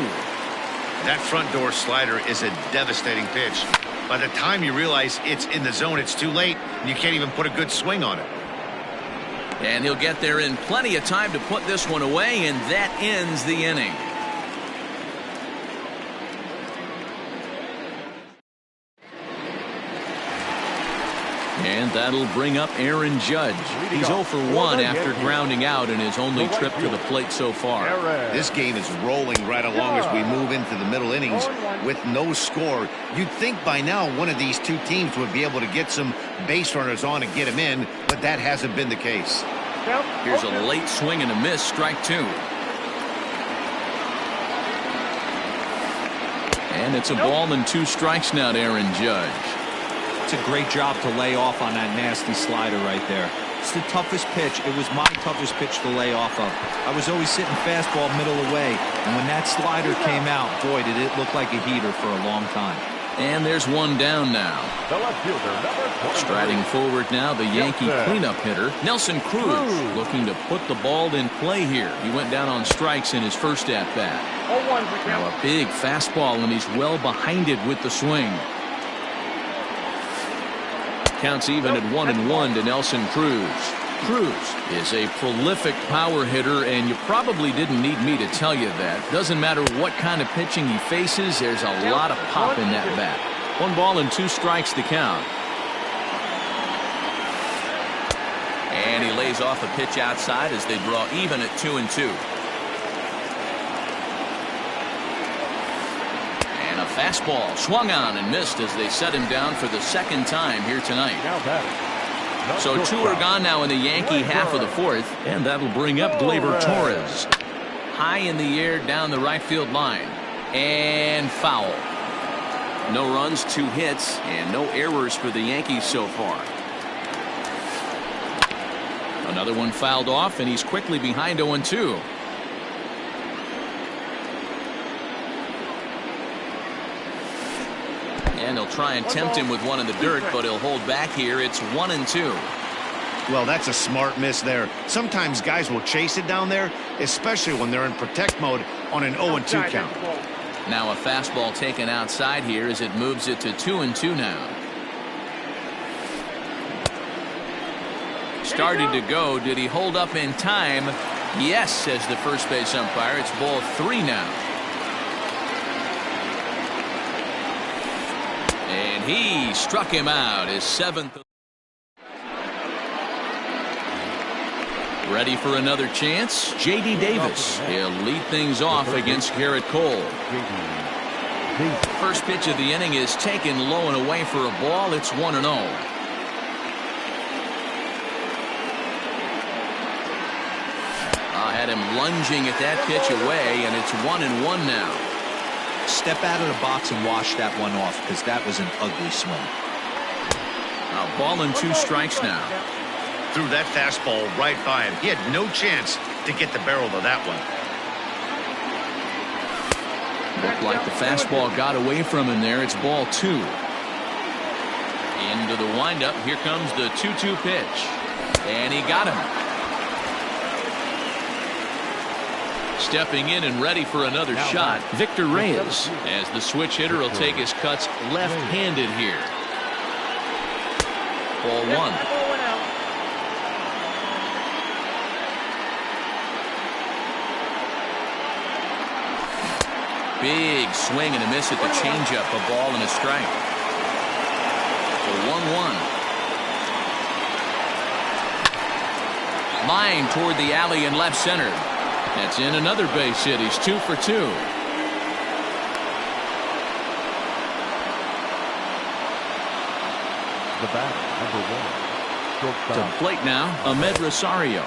S3: That front door slider is a devastating pitch. By the time you realize it's in the zone, it's too late, and you can't even put a good swing on it.
S2: And he'll get there in plenty of time to put this one away, and that ends the inning. And that'll bring up Aaron Judge. He's 0 for 1 after grounding out in his only trip to the plate so far.
S3: This game is rolling right along as we move into the middle innings with no score. You'd think by now one of these two teams would be able to get some base runners on and get them in, but that hasn't been the case.
S2: Here's a late swing and a miss, strike 2. And it's a ball and 2 strikes now to Aaron Judge.
S4: It's a great job to lay off on that nasty slider right there. It's the toughest pitch. It was my toughest pitch to lay off of. I was always sitting fastball middle away, and when that slider came out, boy, did it look like a heater for a long time.
S2: And there's one down now. Striding forward now, the Yankee cleanup hitter, Nelson Cruz, looking to put the ball in play here. He went down on strikes in his first at-bat. Now a big fastball, and he's well behind it with the swing. Counts even at 1-1 to Nelson Cruz. Cruz is a prolific power hitter, and you probably didn't need me to tell you that. Doesn't matter what kind of pitching he faces, there's a lot of pop in that bat. 1 ball and 2 strikes to count. And he lays off a pitch outside as they draw even at 2-2. And a fastball swung on and missed as they set him down for the second time here tonight. So 2 are gone now in the Yankee half of the 4th, and that'll bring up Gleyber Torres. High in the air down the right field line. And foul. No runs, 2 hits, and no errors for the Yankees so far. Another one fouled off, and he's quickly behind 0-2. And they'll try and tempt him with one in the dirt, but he'll hold back here. It's 1-2.
S3: Well, that's a smart miss there. Sometimes guys will chase it down there, especially when they're in protect mode on an 0-2 count.
S2: Now a fastball taken outside here as it moves it to 2-2 now. Started to go. Did he hold up in time? Yes, says the first base umpire. It's ball 3 now. And he struck him out, his 7th. Ready for another chance? J.D. Davis. He'll lead things off against Garrett Cole. First pitch of the inning is taken low and away for a ball. It's 1-0. Had him lunging at that pitch away, and it's 1-1 now.
S4: Step out of the box and wash that one off, because that was an ugly swing.
S2: A ball and 2 strikes now.
S3: Threw that fastball right by him. He had no chance to get the barrel of that one.
S2: Looked like the fastball got away from him there. It's ball 2. Into the windup. Here comes the 2-2 pitch. And he got him. Stepping in and ready for another shot, Victor Reyes, as the switch hitter will take his cuts left-handed here. Ball 1. Big swing and a miss at the changeup, a ball and a strike. So 1-1. Line toward the alley in left center. That's in another base hit. He's 2 for 2.
S5: The batter, number 1.
S2: To the plate now, Ahmed Rosario.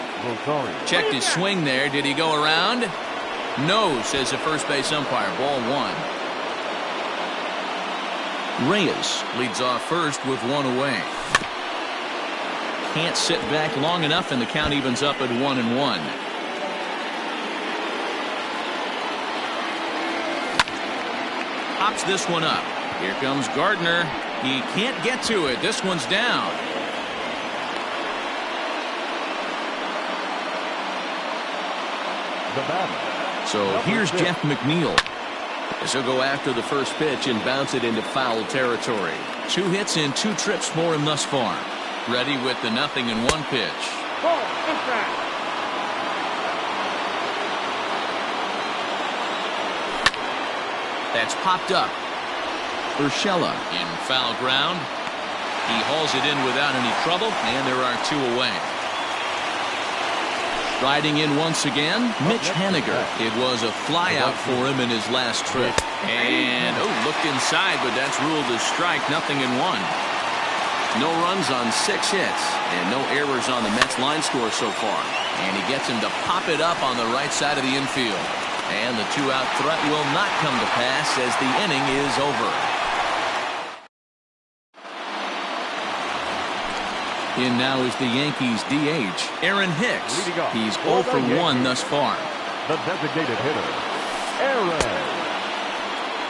S2: Checked his swing there. Did he go around? No, says the first base umpire. Ball 1. Reyes leads off first with 1 away. Can't sit back long enough, and the count evens up at 1-1. Pops this one up. Here comes Gardner. He can't get to it. This one's down.
S5: The batter.
S2: So here's Jeff McNeil. As he'll go after the first pitch and bounce it into foul territory. 2 hits in 2 trips for him thus far. Ready with the 0-1 pitch. That's popped up. Urshela in foul ground. He hauls it in without any trouble, and there are 2 away. Riding in once again, Mitch Haniger. It was a flyout for him in his last trip. And, looked inside, but that's ruled a strike, 0-1. No runs on 6 hits, and no errors on the Mets line score so far. And he gets him to pop it up on the right side of the infield. And the 2-out threat will not come to pass as the inning is over. In now is the Yankees DH, Aaron Hicks. He's 0 for 1 thus far.
S5: The designated hitter, Aaron.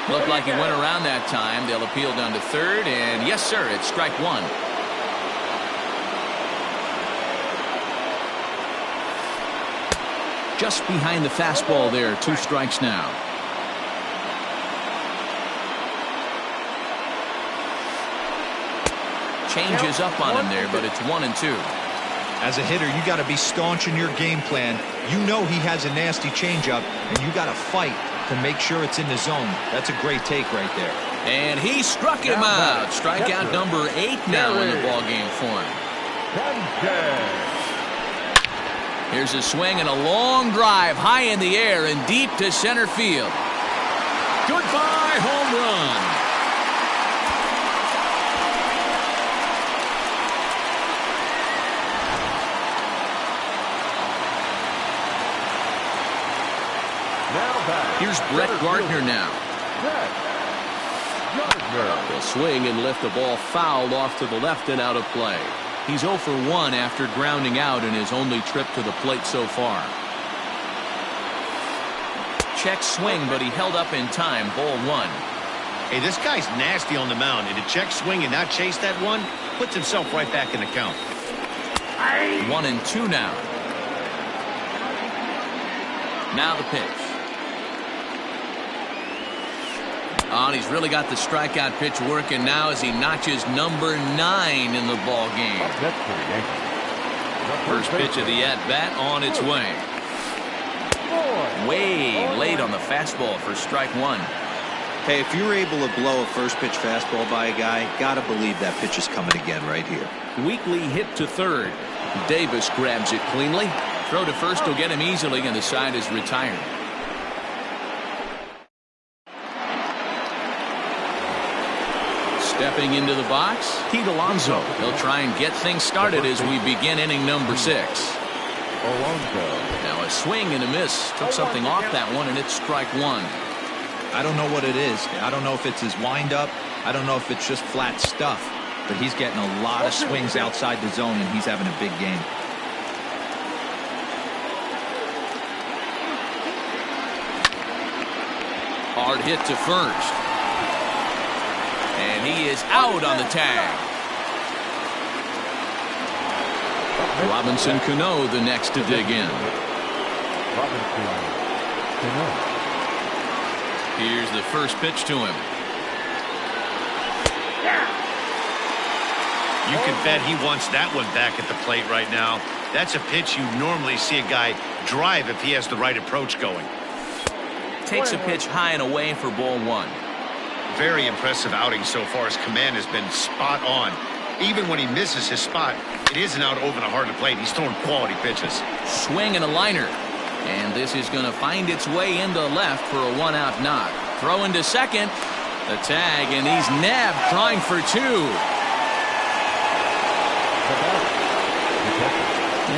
S2: Looked like he went around that time. They'll appeal down to third, and yes, sir, it's strike 1. Just behind the fastball there, 2 strikes now. Changes up on him there, but it's 1-2.
S4: As a hitter, you got to be staunch in your game plan. You know he has a nasty changeup, and you got to fight to make sure it's in the zone. That's a great take right there.
S2: And he struck him out. Strikeout number 8 now in the ball game for him. Here's a swing and a long drive high in the air and deep to center field. Goodbye, home run. Here's Brett Gardner now. He'll swing and lift the ball foul off to the left and out of play. He's 0 for 1 after grounding out in his only trip to the plate so far. Check swing, but he held up in time. Ball 1.
S3: Hey, this guy's nasty on the mound, and to check swing and not chase that one puts himself right back in the count.
S2: 1-2 now. Now the pitch. Oh, and he's really got the strikeout pitch working now as he notches number 9 in the ball game. First pitch of the at-bat on its way. Way late on the fastball for strike 1.
S4: Hey, if you're able to blow a first pitch fastball by a guy, gotta believe that pitch is coming again right here.
S2: Weekly hit to third. Davis grabs it cleanly. Throw to first will get him easily, and the side is retired. Stepping into the box, Pete Alonso. He'll try and get things started as we begin inning number 6. Now a swing and a miss. Took something off that one, and it's strike 1.
S4: I don't know what it is. I don't know if it's his windup. I don't know if it's just flat stuff. But he's getting a lot of swings outside the zone, and he's having a big game.
S2: Hard hit to first. And he is out on the tag. Robinson Cano the next to dig in. Here's the first pitch to him.
S3: You can bet he wants that one back at the plate right now. That's a pitch you normally see a guy drive if he has the right approach going.
S2: Takes a pitch high and away for ball 1.
S3: Very impressive outing so far. His command has been spot on. Even when he misses his spot, it isn't out over the heart of the plate. He's throwing quality pitches.
S2: Swing and a liner. And this is going to find its way into left for a 1-out knock. Throw into second. The tag, and he's nabbed trying for 2.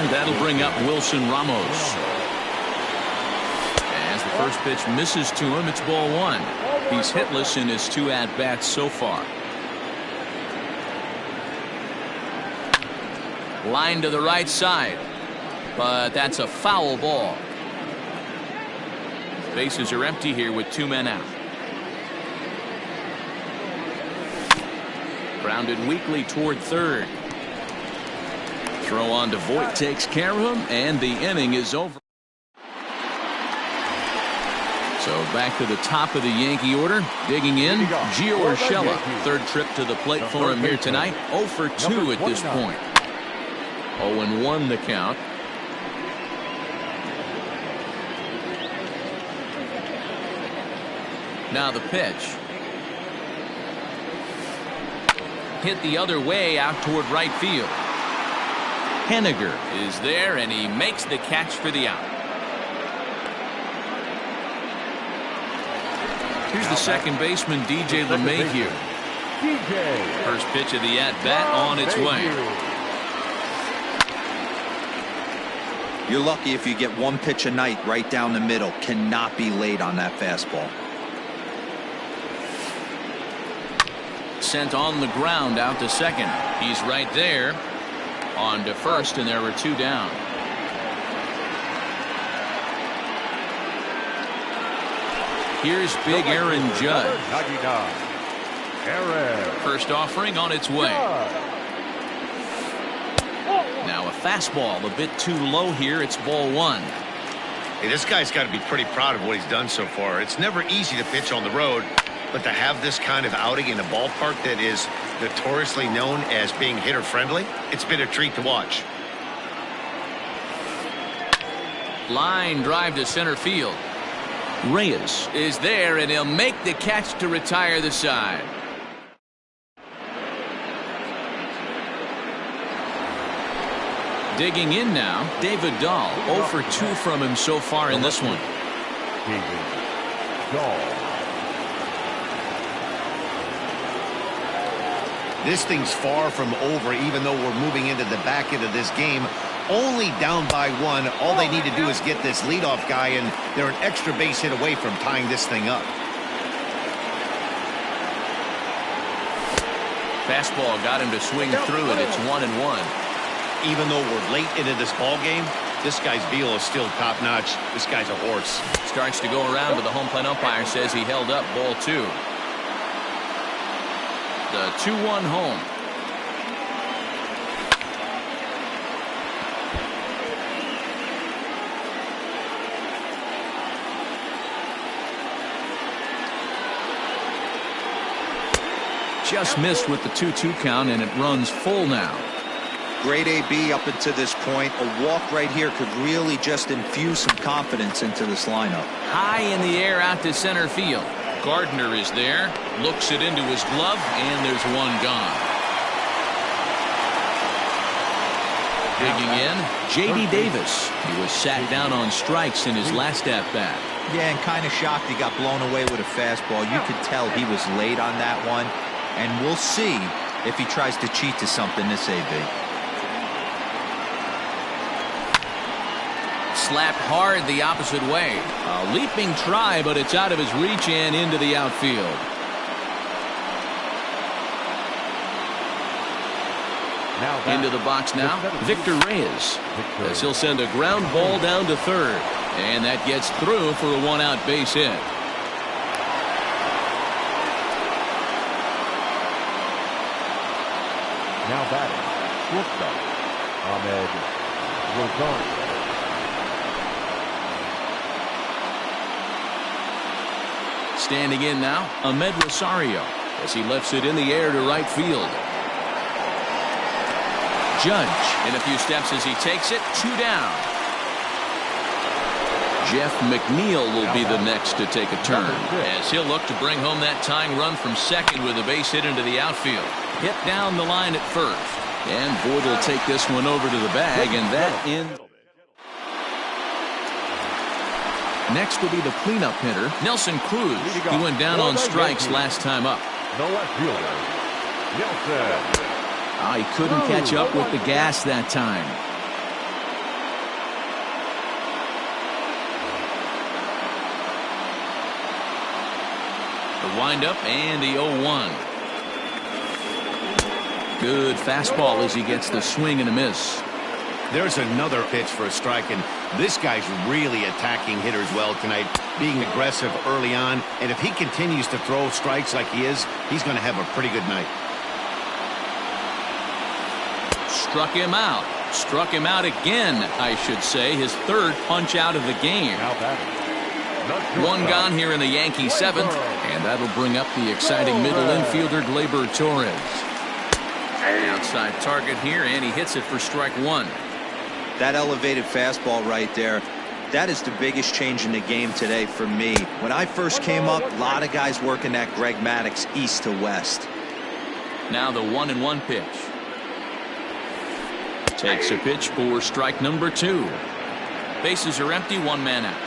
S2: And that'll bring up Wilson Ramos. As the first pitch misses to him, it's ball 1. He's hitless in his 2 at-bats so far. Line to the right side, but that's a foul ball. Bases are empty here with 2 men out. Grounded weakly toward third. Throw on to Voit takes care of him, and the inning is over. So back to the top of the Yankee order. Digging in, Gio Urshela. Third trip to the plate for him here tonight. 0 for 2 at this point. 0-1 the count. Now the pitch. hit the other way out toward right field. Henniger is there, and he makes the catch for the out. Here's the second baseman, DJ LeMahieu. First pitch of the at-bat on its way.
S4: You're lucky if you get one pitch a night right down the middle. Cannot be late on that fastball.
S2: Sent on the ground out to second. He's right there. On to first, and there were two down. Here's big Aaron Judge. First offering on its way. Now a fastball a bit too low here. It's ball one.
S3: Hey, this guy's got to be pretty proud of what he's done so far. It's never easy to pitch on the road, but to have this kind of outing in a ballpark that is notoriously known as being hitter friendly, it's been a treat to watch.
S2: Line drive to center field. Reyes is there, and he'll make the catch to retire the side. Digging in now, David Dahl. 0 for 2 from him so far in this one.
S3: This thing's far from over, even though we're moving into the back end of this game. Only down by one. All they need to do is get this leadoff guy, and they're an extra base hit away from tying this thing up.
S2: Fastball got him to swing through it. It's 1-1.
S3: Even though we're late into this ball game, this guy's velo is still top-notch. This guy's a horse.
S2: Starts to go around, but the home plate umpire says he held up ball two. The 2-1 home. Just missed with the 2-2 count, and it runs full now.
S4: Great AB up until this point. A walk right here could really just infuse some confidence into this lineup.
S2: High in the air out to center field. Gardner is there, looks it into his glove, and there's one gone. Digging in, J.D. Davis. He was sat down on strikes in his last at-bat.
S4: Yeah, and kind of shocked he got blown away with a fastball. You could tell he was late on that one, and we'll see if he tries to cheat to something this AB.
S2: Slapped hard the opposite way. A leaping try, but it's out of his reach and into the outfield. Into the box now, Victor Reyes, as he'll send a ground ball down to third, and that gets through for a one-out base hit.
S5: Now batting, shortstop, Ahmed Rosario.
S2: Standing in now, Ahmed Rosario, as he lifts it in the air to right field. Judge in a few steps as he takes it, 2 down. Jeff McNeil will be the next to take a turn, as he'll look to bring home that tying run from second with a base hit into the outfield. Hit down the line at first. And Boyd will take this one over to the bag, and that in. Next will be the cleanup hitter, Nelson Cruz. He went down on strikes last time up.
S5: The left fielder, Nelson.
S2: He couldn't catch up with the gas that time. The windup and the 0-1. Good fastball as he gets the swing and a miss.
S3: There's another pitch for a strike, and this guy's really attacking hitters well tonight, being aggressive early on. And if he continues to throw strikes like he is, he's going to have a pretty good night.
S2: Struck him out. Struck him out again, I should say. His third punch out of the game. One gone here in the Yankee seventh, and that'll bring up the exciting middle infielder Gleyber Torres. Outside target here, and he hits it for strike one.
S4: That elevated fastball right there, that is the biggest change in the game today for me. When I first came up, a lot of guys working that Greg Maddux east to west.
S2: Now the 1-1 pitch. Takes a pitch for strike number 2. Bases are empty, 1 man out.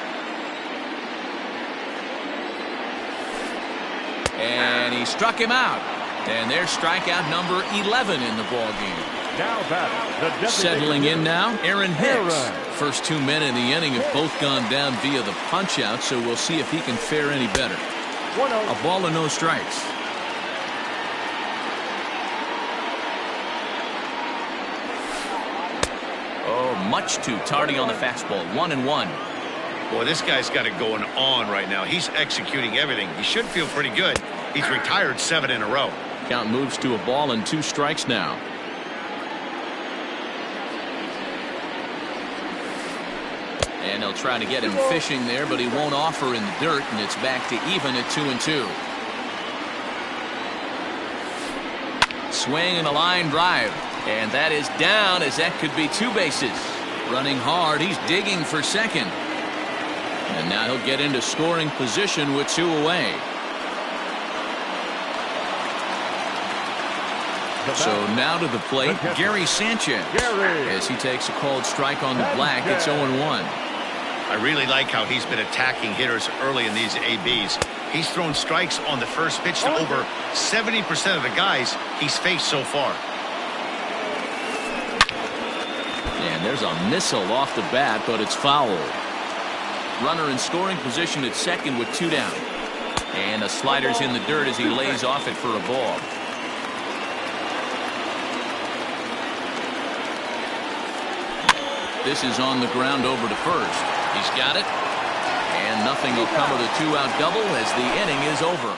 S2: And he struck him out. And there's strikeout number 11 in the ball game.
S5: Now batting,
S2: Settling in now, Aaron Hicks. First 2 men in the inning have both gone down via the punch-out, so we'll see if he can fare any better.
S5: 1-0.
S2: A ball and no strikes. Oh, much too tardy on the fastball. 1-1.
S3: Boy, this guy's got it going on right now. He's executing everything. He should feel pretty good. He's retired 7 in a row.
S2: Count moves to a ball and 2 strikes now. And they'll try to get him fishing there, but he won't offer in the dirt, and it's back to even at 2-2. Swing and a line drive. And that is down, as that could be 2 bases. Running hard, he's digging for second. And now he'll get into scoring position with 2 away. So now to the plate, Gary Sanchez. As he takes a called strike on the black, it's 0-1.
S3: I really like how he's been attacking hitters early in these ABs. He's thrown strikes on the first pitch to over 70% of the guys he's faced so far.
S2: And there's a missile off the bat, but it's foul. Runner in scoring position at second with 2 down. And a slider's in the dirt as he lays off it for a ball. This is on the ground over to first. He's got it. And nothing will come of the 2-out double as the inning is over.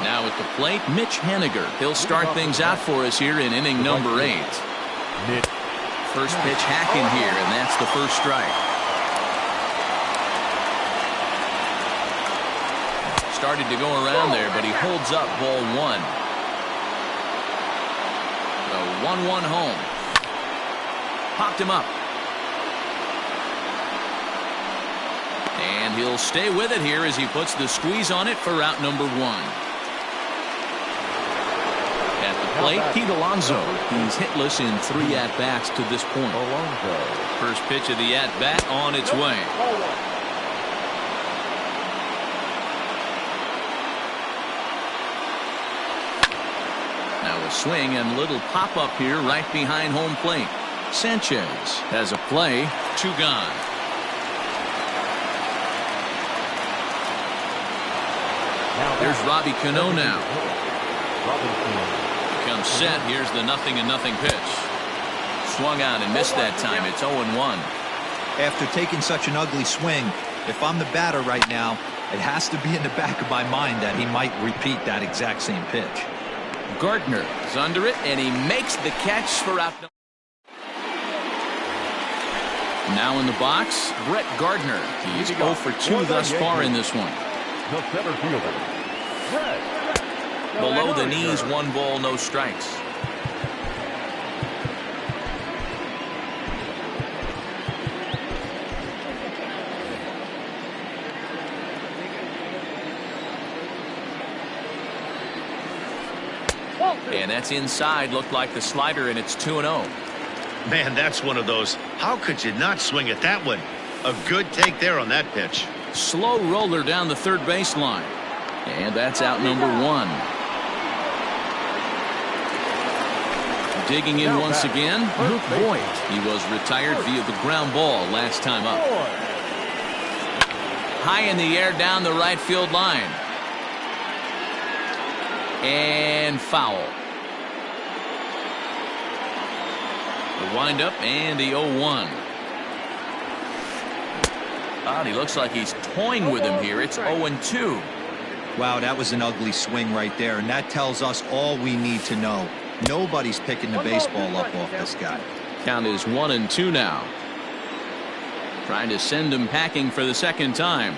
S2: Now at the plate, Mitch Haniger. He'll start things out for us here in inning number 8. First pitch hacking here, and that's the first strike. Started to go around there, but he holds up ball 1. The 1-1 home. Popped him up. And he'll stay with it here as he puts the squeeze on it for out number 1. At the plate, Pete Alonso. He's hitless in 3 at-bats to this point. First pitch of the at-bat on its way. Now a swing and little pop-up here right behind home plate. Sanchez has a play. 2 gone. There's Robbie Cano now. Comes set. Here's the 0-0 pitch. Swung out and missed that time. It's 0-1.
S4: After taking such an ugly swing, if I'm the batter right now, it has to be in the back of my mind that he might repeat that exact same pitch.
S2: Gardner is under it, and he makes the catch for out. Now in the box, Brett Gardner. He's 0 for 2 thus far in this one.
S5: The center fielder, Brett.
S2: Below the knees, 1 ball, no strikes. And that's inside. Looked like the slider, and it's 2-0.
S3: Man, that's one of those. How could you not swing at that one? A good take there on that pitch.
S2: Slow roller down the third baseline. And that's out number 1. Digging in once again, Luke Voigt. He was retired via the ground ball last time up. High in the air down the right field line. And foul. The windup and the 0-1. He looks like he's toying with him here. It's 0-2.
S4: Wow, that was an ugly swing right there, and that tells us all we need to know. Nobody's picking the baseball up off this guy.
S2: Count is 1-2 now. Trying to send him packing for the second time.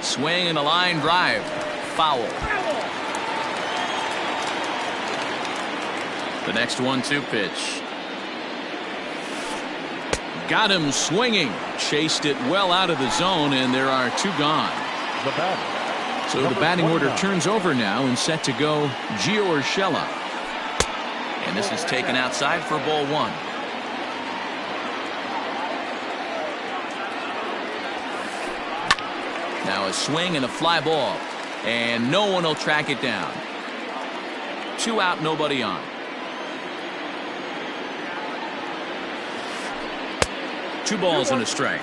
S2: Swing and a line drive. Foul. The next 1-2 pitch. Got him swinging. Chased it well out of the zone, and there are 2 gone.
S5: The batter,
S2: So the batting order turns over now and set to go Gio Urshela. And this is taken outside for ball 1. Now a swing and a fly ball. And no one will track it down. 2 out, nobody on. Two balls and a strike.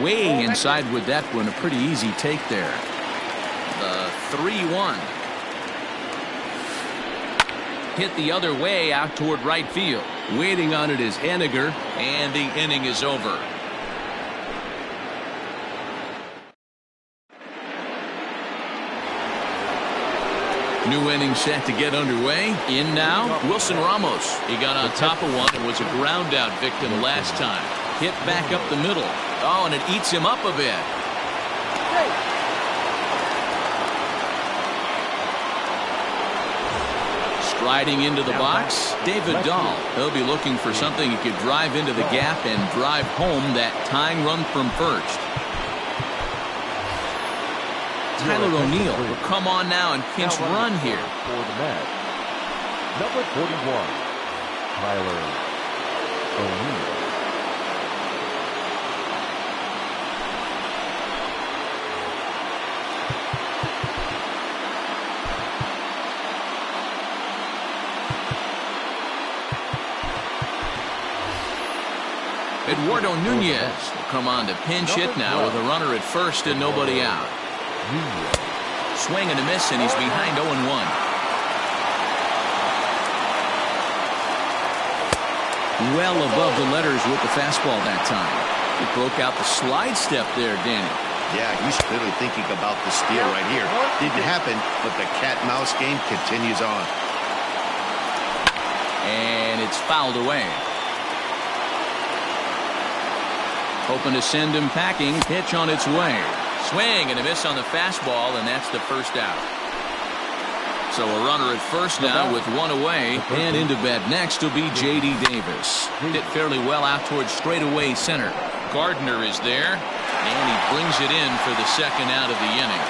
S2: Way inside with that one. A pretty easy take there. The 3-1. Hit the other way out toward right field. Waiting on it is Henniger, and the inning is over. New inning set to get underway. In now, Wilson Ramos. He got on top of one and was a ground out victim last time. Hit back up the middle. Oh, and it eats him up a bit. Striding into the box, David Dahl. He'll be looking for something he could drive into the gap and drive home that tying run from first. Tyler O'Neill will come on now and pinch run here.
S5: For the match, number 41, Tyler O'Neill.
S2: Eduardo Nunez will come on to pinch hit now with a runner at first and nobody out. Swing and a miss, and he's behind 0-1. Well above the letters with the fastball that time. He broke out the slide step there, Danny.
S3: Yeah, he's clearly thinking about the steal right here. Didn't happen, but the cat-mouse game continues on.
S2: And it's fouled away. Hoping to send him packing. Pitch on its way. Swing and a miss on the fastball, and that's the first out. So a runner at first now with one away, and into bat next will be J.D. Davis. Hit fairly well out towards straightaway center. Gardner is there, and he brings it in for the second out of the inning.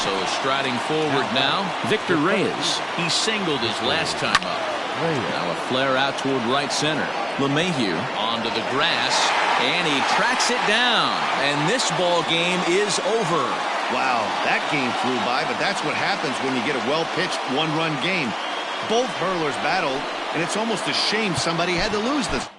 S2: So striding forward now, Victor Reyes. He singled his last time up. Now a flare out toward right center. LeMahieu onto the grass, and he tracks it down. And this ball game is over.
S3: Wow, that game flew by, but that's what happens when you get a well-pitched one-run game. Both hurlers battled, and it's almost a shame somebody had to lose this one.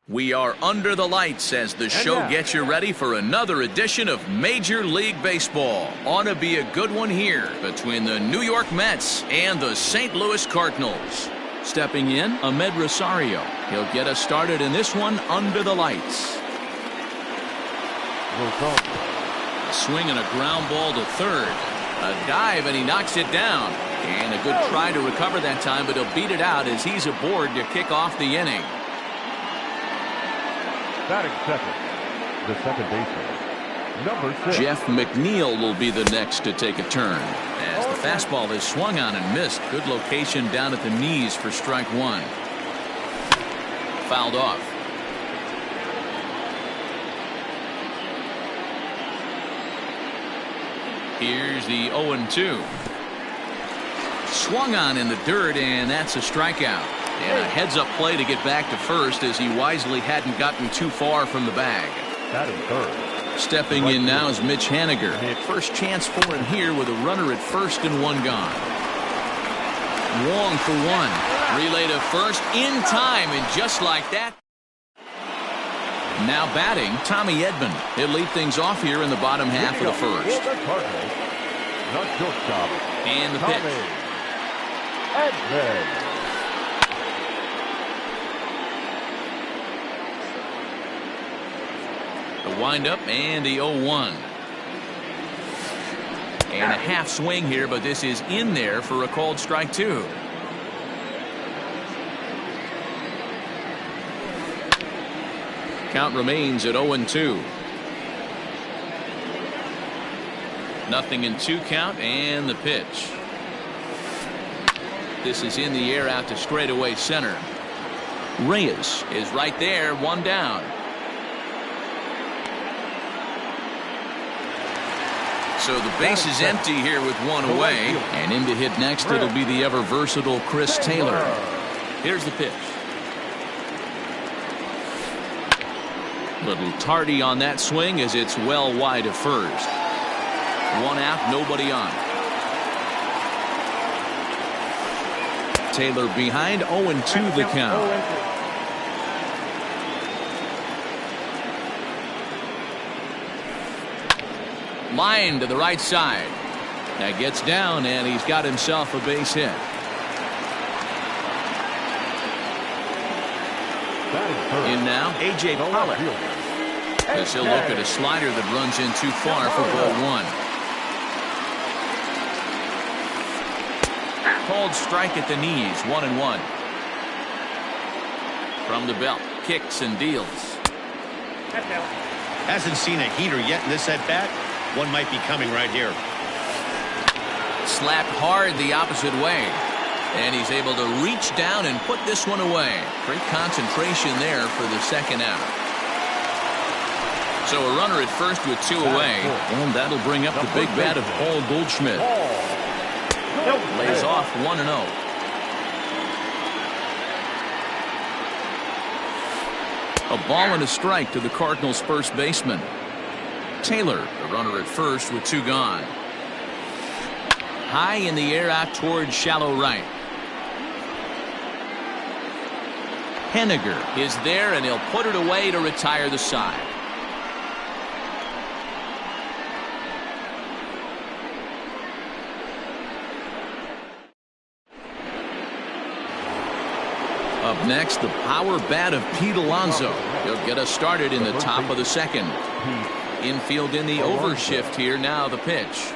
S2: We are under the lights as the show gets you ready for another edition of Major League Baseball. Ought to be a good one here between the New York Mets and the St. Louis Cardinals. Stepping in, Ahmed Rosario. He'll get us started in this one under the lights. A swing and a ground ball to third. A dive and he knocks it down. And a good try to recover that time, but he'll beat it out as he's aboard to kick off the inning.
S5: Batting second, the second baseman, number 6.
S2: Jeff McNeil will be the next to take a turn. As the fastball is swung on and missed. Good location down at the knees for strike one. Fouled off. Here's the 0-2. Swung on in the dirt, and that's a strikeout. And a heads-up play to get back to first as he wisely hadn't gotten too far from the bag.
S5: Batting third.
S2: Stepping in now is Mitch Haniger. First chance for him here with a runner at first and one gone. Wong for one. Relay to first in time, and just like that. Now batting, Tommy Edman. He'll lead things off here in the bottom half of the first.
S5: The Cardinals, the shortstop,
S2: And the pitch.
S5: Edman.
S2: The windup and the 0-1. And a half swing here, but this is in there for a called strike two. Count remains at 0-2. Nothing in 2 count, and the pitch. This is in the air out to straightaway center. Reyes is right there, one down. So the base is empty here with one away. And in to hit next, it'll be the ever-versatile Chris Taylor. Here's the pitch. Little tardy on that swing as it's well wide of first. One out, nobody on. Taylor behind, 0-2 the count. Line to the right side. That gets down, and he's got himself a base hit. In now, A.J. Pollock. As he'll look at a slider that runs in too far for ball one. Called strike at the knees, 1-1. From the belt, kicks and deals.
S3: Hasn't seen a heater yet in this at-bat. One might be coming right here.
S2: Slapped hard the opposite way. And he's able to reach down and put this one away. Great concentration there for the second out. So a runner at first with 2 away. And that'll bring up the big bat of Paul Goldschmidt. Lays off 1-0. A ball and a strike to the Cardinals' first baseman. Taylor, the runner at first with 2 gone. High in the air out towards shallow right. Haniger is there, and he'll put it away to retire the side. Up next, the power bat of Pete Alonso. He'll get us started in the top of the second. Infield in the overshift here. Now the pitch.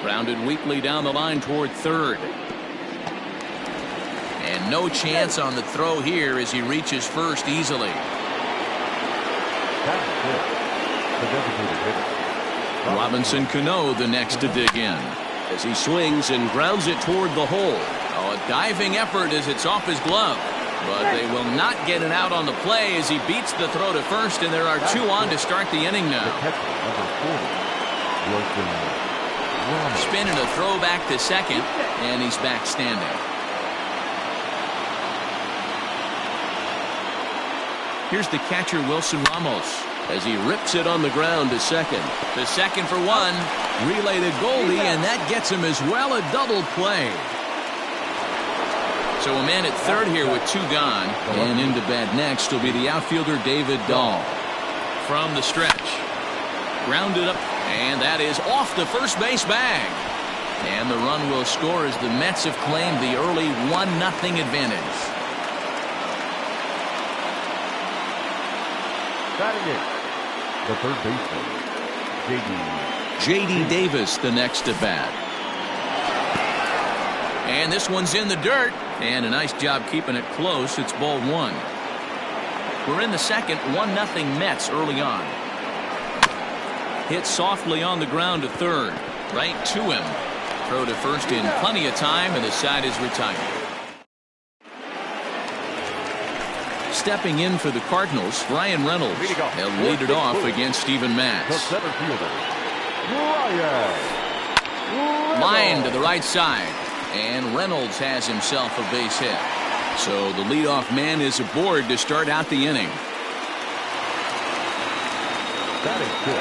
S2: Grounded weakly down the line toward third. And no chance on the throw here as he reaches first easily. Robinson Cano the next to dig in. As he swings and grounds it toward the hole. Oh, a diving effort as it's off his glove. But they will not get it out on the play as he beats the throw to first, and there are 2 on to start the inning now. Spin and a throw back to second, and he's back standing. Here's the catcher, Wilson Ramos, as he rips it on the ground to second. To second for one. Relay to Goldie, and that gets him as well, a double play. So a man at third here with 2 gone. And into bat next will be the outfielder David Dahl. From the stretch. Grounded up. And that is off the first base bag. And the run will score as the Mets have claimed the early 1-0 advantage.
S5: Batting it, the third baseman,
S2: J.D. Davis, the next at bat. And this one's in the dirt. And a nice job keeping it close. It's ball 1. We're in the second. 1-0 Mets early on. Hit softly on the ground to third. Right to him. Throw to first in plenty of time, and the side is retired. Stepping in for the Cardinals, Ryan Reynolds. He'll lead it off against Steven
S5: the
S2: Matz.
S5: center fielder, Ryan.
S2: Line to the right side. And Reynolds has himself a base hit. So the leadoff man is aboard to start out the inning.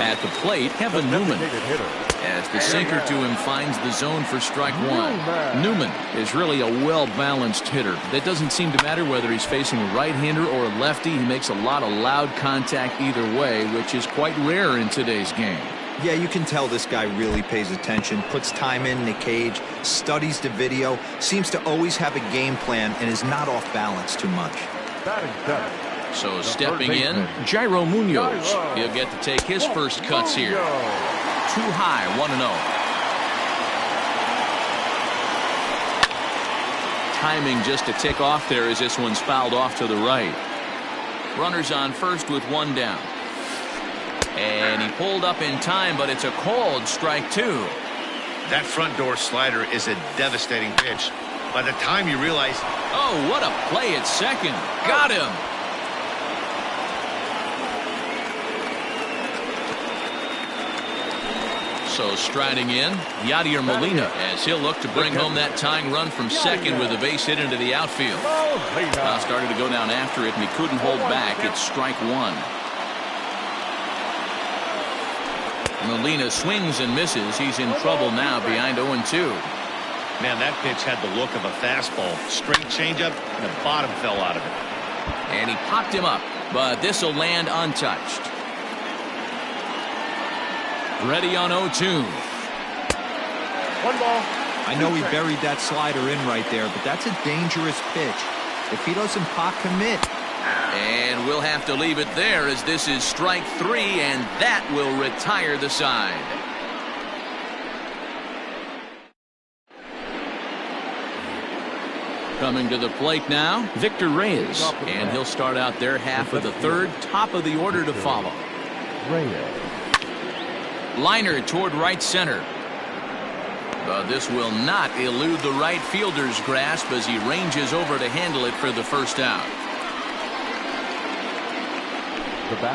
S2: At the plate, Kevin Newman. As the sinker to him finds the zone for strike 1. Newman is really a well-balanced hitter. That doesn't seem to matter whether he's facing a right-hander or a lefty. He makes a lot of loud contact either way, which is quite rare in today's game.
S4: Yeah, you can tell this guy really pays attention, puts time in the cage, studies the video, seems to always have a game plan, and is not off balance too much.
S2: So stepping in, Jairo Munoz. He'll get to take his first cuts here. Too high, 1-0. Timing just a tick off there as this one's fouled off to the right. Runners on first with 1 down. And he pulled up in time, but it's a called strike 2.
S3: That front door slider is a devastating pitch. By the time you realize...
S2: Oh, what a play at second. Got him. So striding in, Yadier Molina, as he'll look to bring home that tying run from second with a base hit into the outfield. Now started to go down after it, and he couldn't hold back. It's strike 1. Molina swings and misses. He's in trouble now behind 0-2.
S3: Man, that pitch had the look of a fastball. Straight changeup, and the bottom fell out of it.
S2: And he popped him up, but this will land untouched. Ready on 0-2.
S6: 1 ball.
S4: I know he buried that slider in right there, but that's a dangerous pitch. If he doesn't pop commit.
S2: And we'll have to leave it there as this is strike 3, and that will retire the side. Coming to the plate now, Victor Reyes. And he'll start out their half of the third, top of the order to follow. Liner toward right center. But this will not elude the right fielder's grasp as he ranges over to handle it for the first out.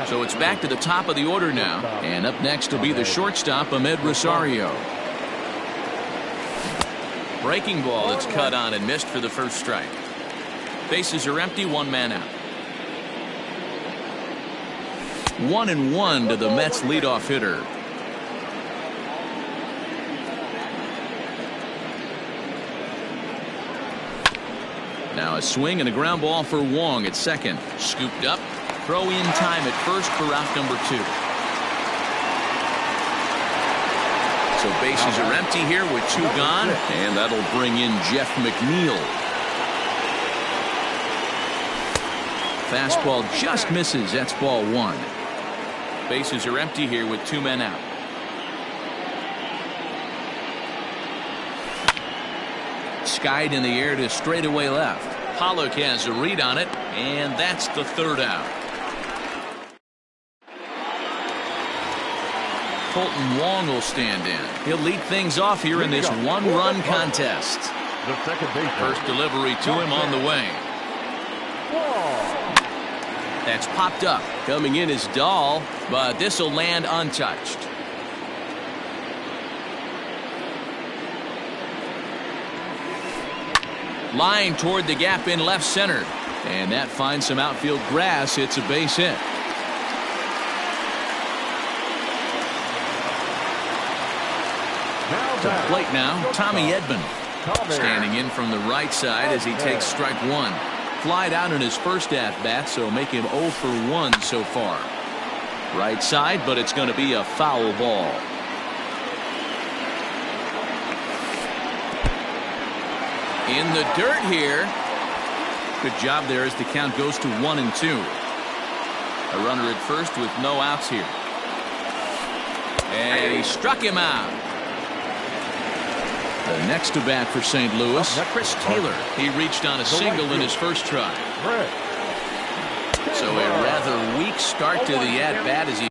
S2: So it's back to the top of the order now. And up next will be the shortstop, Ahmed Rosario. Breaking ball that's cut on and missed for the first strike. Bases are empty, 1 man out. 1-1 to the Mets leadoff hitter. Now a swing and a ground ball for Wong at second. Scooped up. Throw in time at first for out number 2. So bases are empty here with 2 gone, and that'll bring in Jeff McNeil. Fastball just misses. That's ball 1. Bases are empty here with 2 men out. Skied in the air to straightaway left. Pollock has a read on it, and that's the 3rd out. Colton Wong will stand in. He'll lead things off here in this 1-run contest. First delivery to him on the way. That's popped up. Coming in is Dahl, but this will land untouched. Line toward the gap in left center. And that finds some outfield grass. It's a base hit. To the plate now, Tommy Edman. Standing in from the right side as he takes strike one. Flied out in his first at-bat, so make him 0 for 1 so far. Right side, but it's going to be a foul ball. In the dirt here. Good job there as the count goes to 1-2. A runner at first with no outs here. And he struck him out. The next to bat for St. Louis, Chris Taylor. He reached on a single in his first try. So a rather weak start to the at-bat as he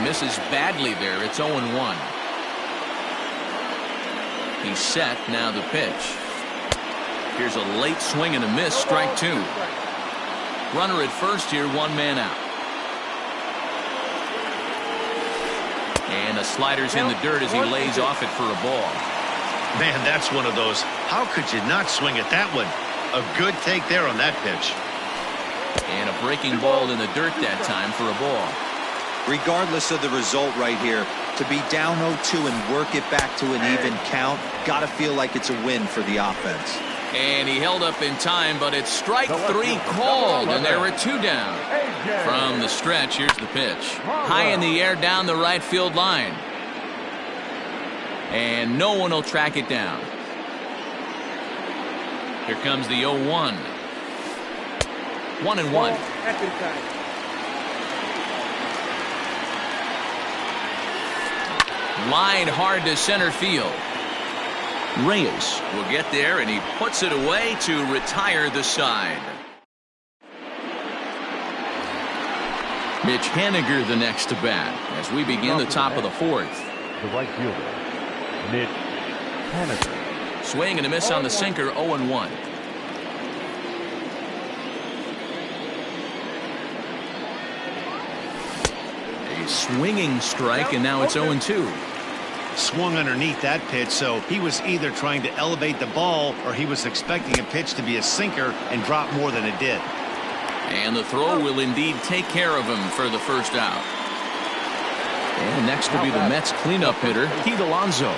S2: misses badly there. It's 0-1. He's set. Now the pitch. Here's a late swing and a miss. Strike two. Runner at first here. One man out. And a slider's in the dirt as he lays off it for a ball.
S3: Man, that's one of those. How could you not swing at that one? A good take there on that pitch.
S2: And a breaking ball in the dirt that time for a ball.
S4: Regardless of the result right here, to be down 0-2 and work it back to an even count, gotta feel like it's a win for the offense.
S2: And he held up in time, but it's strike three called, and there are two down. From the stretch, here's the pitch. High in the air down the right field line. And no one will track it down. Here comes the 0-1. 1-1. Line hard to center field. Reyes will get there, and he puts it away to retire the side. Mitch Haniger the next to bat as we begin the top of the fourth.
S5: The right fielder, Mitch Haniger.
S2: Swing and a miss on the sinker. 0-1. A swinging strike, and now it's 0-2.
S3: Swung underneath that pitch, so he was either trying to elevate the ball or he was expecting a pitch to be a sinker and drop more than it did.
S2: And the throw will indeed take care of him for the first out. And next will be the Mets cleanup hitter, Pete Alonso.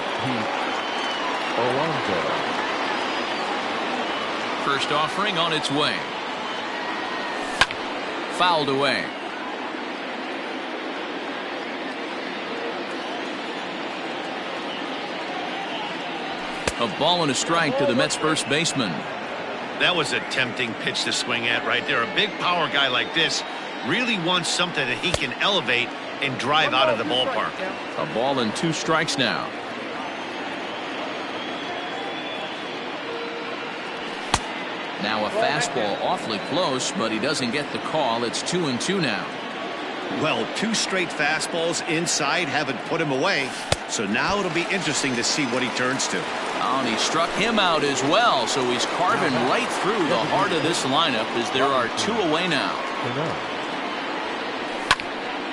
S2: First offering on its way. Fouled away. A ball and a strike to the Mets first baseman.
S3: That was a tempting pitch to swing at right there. A big power guy like this really wants something that he can elevate and drive out of the ballpark.
S2: A ball and two strikes now. Now a fastball awfully close, but he doesn't get the call. It's 2-2 now.
S3: Well, two straight fastballs inside haven't put him away. So now it'll be interesting to see what he turns to.
S2: Oh, and he struck him out as well. So he's carving right through the heart of this lineup as there are two away now.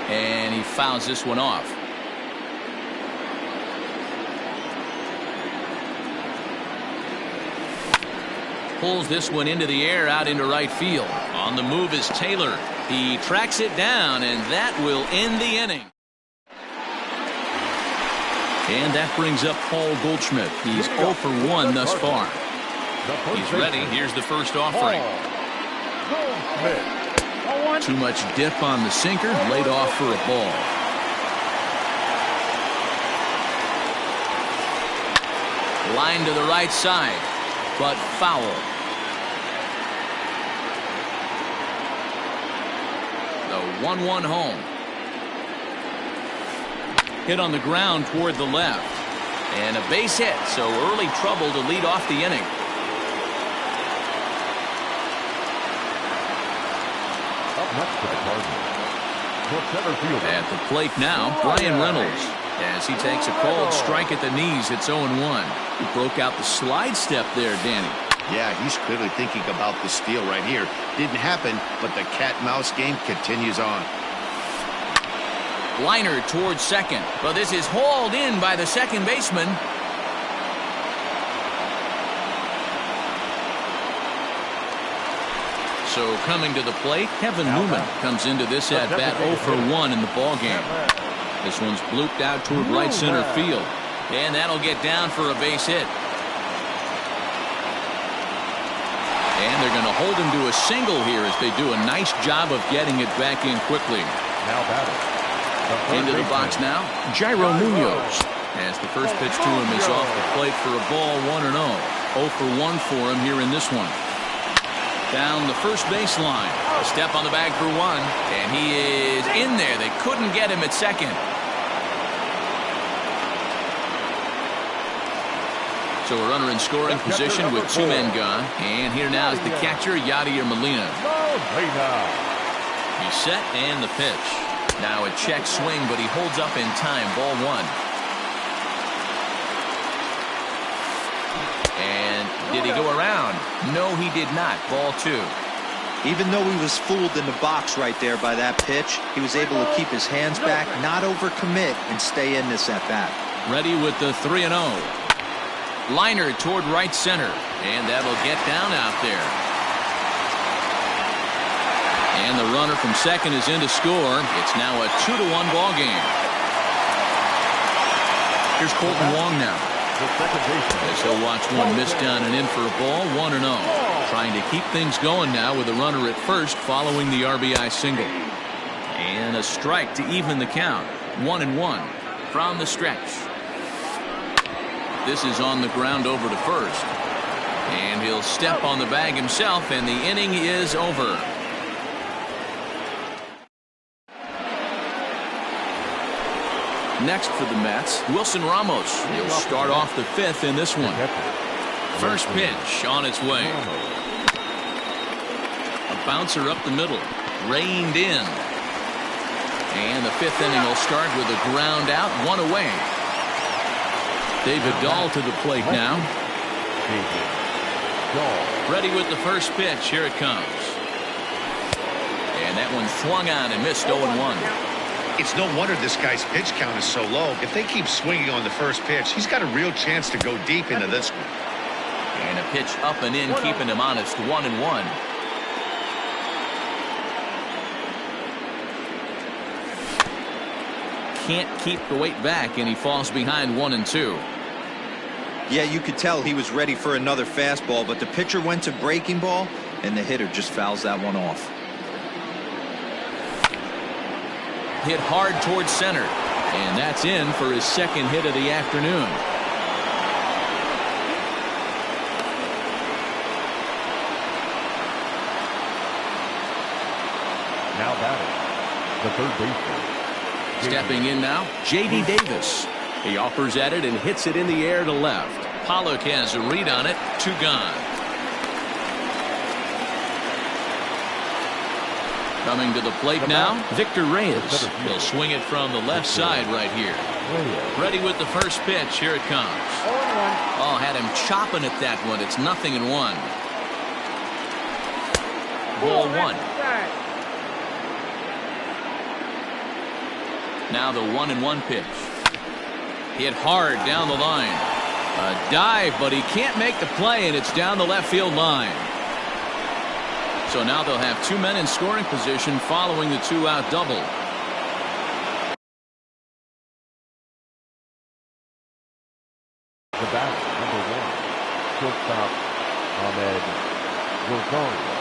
S2: And he fouls this one off. Pulls this one into the air out into right field. On the move is Taylor. He tracks it down, and that will end the inning. And that brings up Paul Goldschmidt. He's 0 for 1 thus far. He's ready. Here's the first offering. Too much dip on the sinker. Laid off for a ball. Line to the right side, but foul. The 1-1 home. Hit on the ground toward the left. And a base hit, so early trouble to lead off the inning.
S5: Up next for the Cardinals, the center fielder.
S2: At the plate now, Brian Reynolds. As he takes a cold strike at the knees, it's 0-1. He broke out the slide step there, Danny.
S3: Yeah, he's clearly thinking about the steal right here. Didn't happen, but the cat-mouse game continues on.
S2: Liner towards second, but this is hauled in by the second baseman. So coming to the plate, Kevin Newman comes into this at-bat 0 for 1 in the ballgame. This one's blooped out toward right center field, and that'll get down for a base hit. And they're going to hold him to a single here as they do a nice job of getting it back in quickly.
S5: Now batting.
S2: Into the box now, Jairo Munoz. As the first pitch to him is off the plate for a ball, 1-0. 0 for 1 for him here in this one. Down the first baseline. A step on the bag for 1. And he is in there. They couldn't get him at second. So a runner in scoring position with 2 men gone. And here now is the catcher, Yadier Molina. He's set and the pitch. Now a check swing, but he holds up in time. Ball 1. And did he go around? No, he did not. Ball 2.
S4: Even though he was fooled in the box right there by that pitch, he was able to keep his hands back, not overcommit, and stay in this at-bat.
S2: Ready with the 3-0. Liner toward right center, and that'll get down out there. And the runner from second is in to score. It's now a 2-1 ball game. Here's Colton Wong now. As he'll watch one miss down and in for a ball, 1-0. Trying to keep things going now with a runner at first following the RBI single. And a strike to even the count. 1-1 from the stretch. This is on the ground over to first. And he'll step on the bag himself, and the inning is over. Next for the Mets, Wilson Ramos. He'll start off the 5th in this one. First pitch on its way. A bouncer up the middle. Reined in. And the 5th inning will start with a ground out, 1 away. David Dahl to the plate now. Ready with the first pitch. Here it comes. And that one swung on and missed 0-1.
S3: It's no wonder this guy's pitch count is so low. If they keep swinging on the first pitch, he's got a real chance to go deep into this one.
S2: And a pitch up and in, keeping him honest. 1-1. Can't keep the weight back, and he falls behind 1-2.
S4: Yeah, you could tell he was ready for another fastball, but the pitcher went to breaking ball, and the hitter just fouls that one off.
S2: Hit hard towards center, and that's in for his second hit of the afternoon.
S5: Now batting, the third baseman.
S2: Stepping in now, J.D. Davis. He offers at it and hits it in the air to left. Pollock has a read on it. 2 gone. Coming to the plate now, Victor Reyes. He'll swing it from the left side right here. Ready with the first pitch. Here it comes. Oh, had him chopping at that one. It's 0-1. Ball 1. Now the 1-1 pitch. Hit hard down the line. A dive, but he can't make the play, and it's down the left field line. So now they'll have 2 men in scoring position following the 2-out double.
S5: The batter, number 1, shortstop Ahmed Rosario.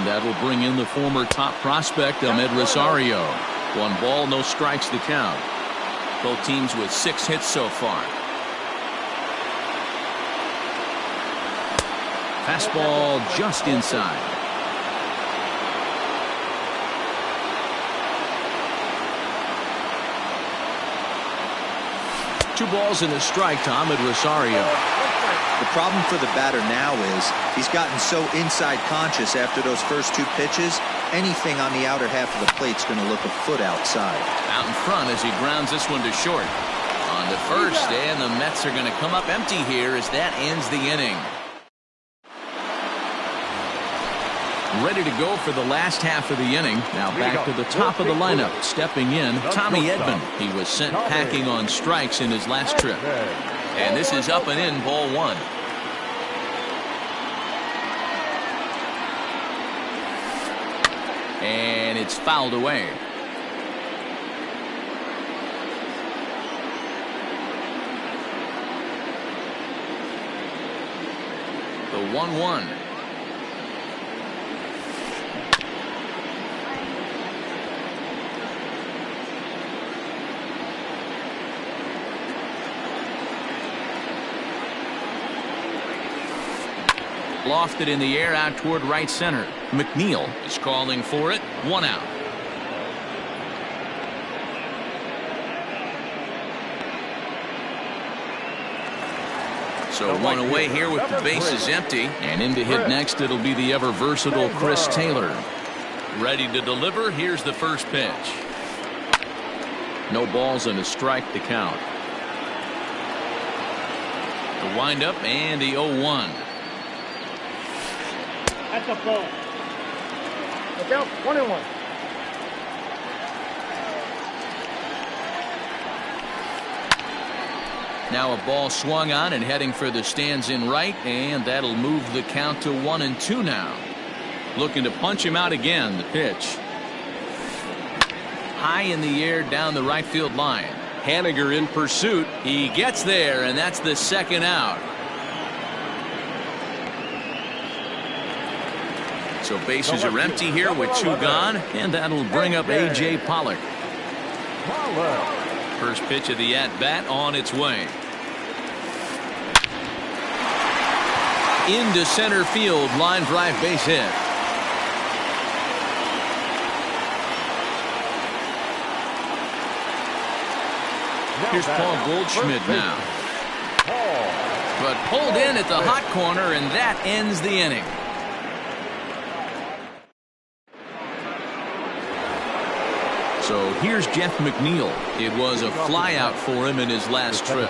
S2: And that will bring in the former top prospect, Ahmed Rosario. 1 ball, no strikes the count. Both teams with 6 hits so far. Fastball just inside. Two balls and a strike to Ahmed Rosario.
S4: The problem for the batter now is he's gotten so inside conscious after those first 2 pitches. Anything on the outer half of the plate's going to look a foot outside.
S2: Out in front as he grounds this one to short. On to first, and the Mets are going to come up empty here as that ends the inning. Ready to go for the last half of the inning. Now back to the top of the lineup. Stepping in, Tommy Edman. He was sent packing on strikes in his last trip. And this is up and in, ball 1. And it's fouled away. The 1-1. Lofted in the air out toward right center. McNeil is calling for it. 1 out. So 1 away here with the bases empty. And in to hit next, it'll be the ever versatile Chris Taylor. Ready to deliver. Here's the first pitch. No balls and a strike to count. The windup and the 0-1.
S6: That's a ball. Look out, 1-1.
S2: Now a ball swung on and heading for the stands in right, and that'll move the count to 1-2 now. Looking to punch him out again. The pitch. High in the air down the right field line.
S7: Haniger in pursuit.
S2: He gets there, and that's the second out. So bases are empty here with 2 gone, and that'll bring up A.J. Pollock. First pitch of the at-bat on its way. Into center field, line drive base hit. Here's Paul Goldschmidt now. But pulled in at the hot corner, and that ends the inning. So here's Jeff McNeil. It was a flyout for him in his last trip.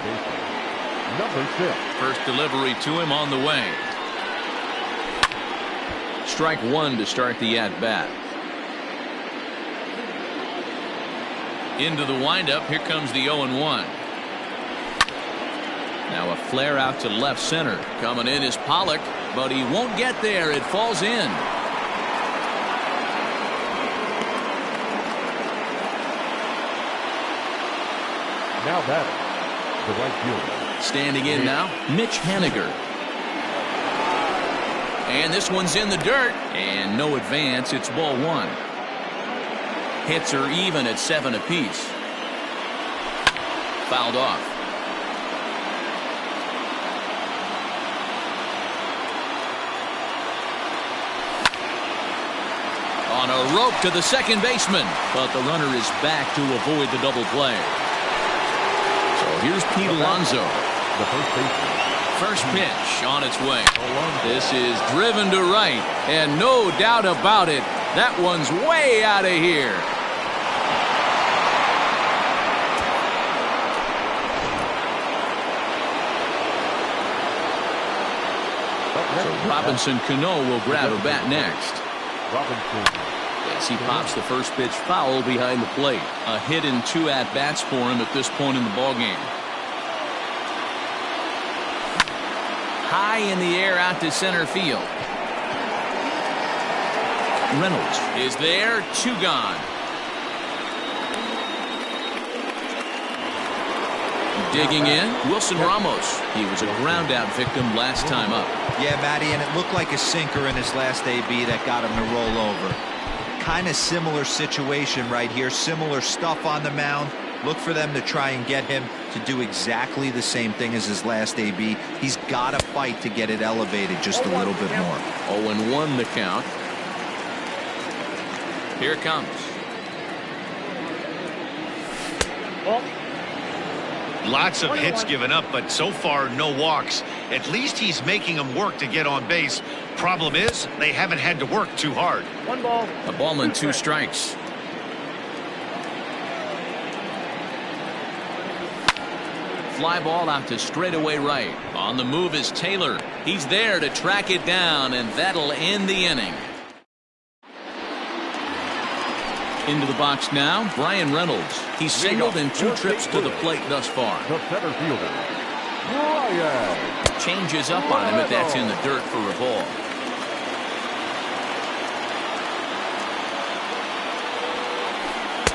S2: First delivery to him on the way. Strike 1 to start the at-bat. Into the windup. Here comes the 0-1. Now a flare out to left center. Coming in is Pollock, but he won't get there. It falls in.
S5: Now batting, the right fielder.
S2: Standing in now, Mitch Haniger. And this one's in the dirt. And no advance. It's ball 1. Hits are even at 7 apiece. Fouled off. On a rope to the second baseman. But the runner is back to avoid the double play. Here's Pete Alonso.
S5: The first baseman.
S2: First pitch on its way. This is driven to right, and no doubt about it, that one's way out of here. So Robinson Cano will grab a bat next. As he pops the first pitch foul behind the plate. A hit in 2 at-bats for him at this point in the ballgame. High in the air out to center field. Reynolds is there. 2 gone. Digging in, Wilson Ramos. He was a ground-out victim last time up.
S4: Yeah, Matty, and it looked like a sinker in his last AB that got him to roll over. Kind of similar situation right here. Similar stuff on the mound. Look for them to try and get him to do exactly the same thing as his last AB. He's got to fight to get it elevated just a little bit more.
S2: 0-1 the count. Here it comes.
S3: Lots of hits given up, but so far no walks. At least he's making them work to get on base. Problem is, they haven't had to work too hard.
S6: 1 ball.
S2: A ball and 2 strikes. Fly ball out to straightaway right. On the move is Taylor. He's there to track it down, and that'll end the inning. Into the box now, Brian Reynolds. He's singled in 2 trips to the plate thus far.
S5: The center fielder, Brian.
S2: Changes up on him if that's in the dirt for a ball.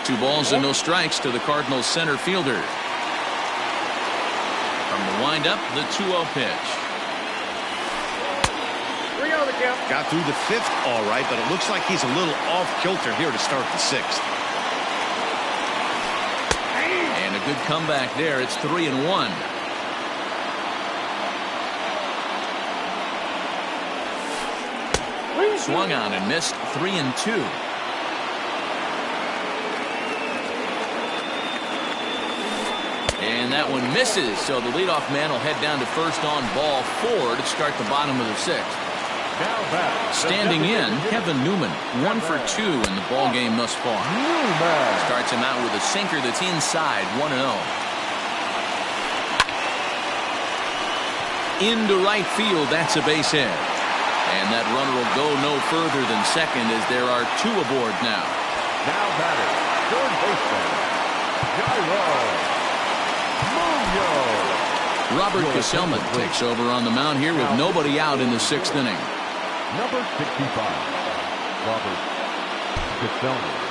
S2: Two balls and no strikes to the Cardinals center fielder. From the windup, the 2-0 pitch.
S6: 3-0 the count.
S3: Got through the 5th all right, but it looks like he's a little off kilter here to start the 6th.
S2: And a good comeback there. It's 3-1. Swung on and missed. 3-2. And that one misses, so the leadoff man will head down to first on ball 4 to start the bottom of the 6th. Standing in, Kevin Newman, 1 for 2 in the ball game thus far. Starts him out with a sinker that's inside, 1-0. Into right field, that's a base hit. And that runner will go no further than second as there are 2 aboard now.
S5: Now batter, third baseman, Jairo.
S2: Robert Gesellman takes over on the mound here with nobody out in the 6th inning.
S5: Number 65, Robert Gesellman.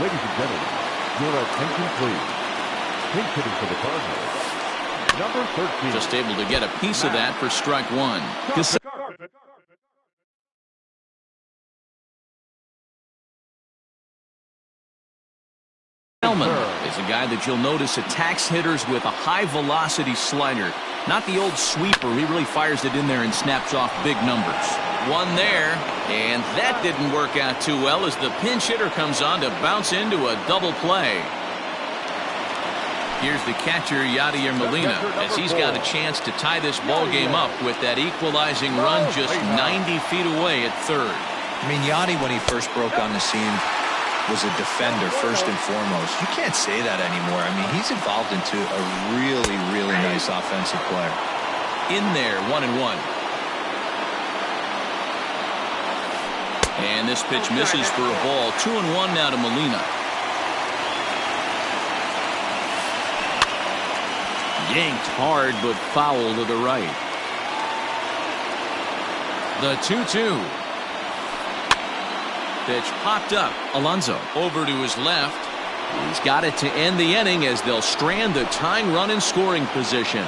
S5: Ladies and gentlemen, your attention please. Pinch hitting for the Cardinals, number 13.
S2: Just able to get a piece of that for strike 1. Gesellman is a guy that you'll notice attacks hitters with a high velocity slider. Not the old sweeper. He really fires it in there and snaps off big numbers. One there, and that didn't work out too well as the pinch hitter comes on to bounce into a double play. Here's the catcher, Yadier Molina, as he's got a chance to tie this ball game up with that equalizing run just 90 feet away at third.
S4: I mean, Yadi, when he first broke on the scene, was a defender first and foremost. You can't say that anymore. I mean, he's evolved into a really, really nice offensive player.
S2: In there, 1-1. And this pitch misses for a ball. 2-1 now to Molina. Yanked hard, but foul to the right. The 2-2. Pitch popped up. Alonso over to his left. He's got it to end the inning as they'll strand the tying run in scoring position.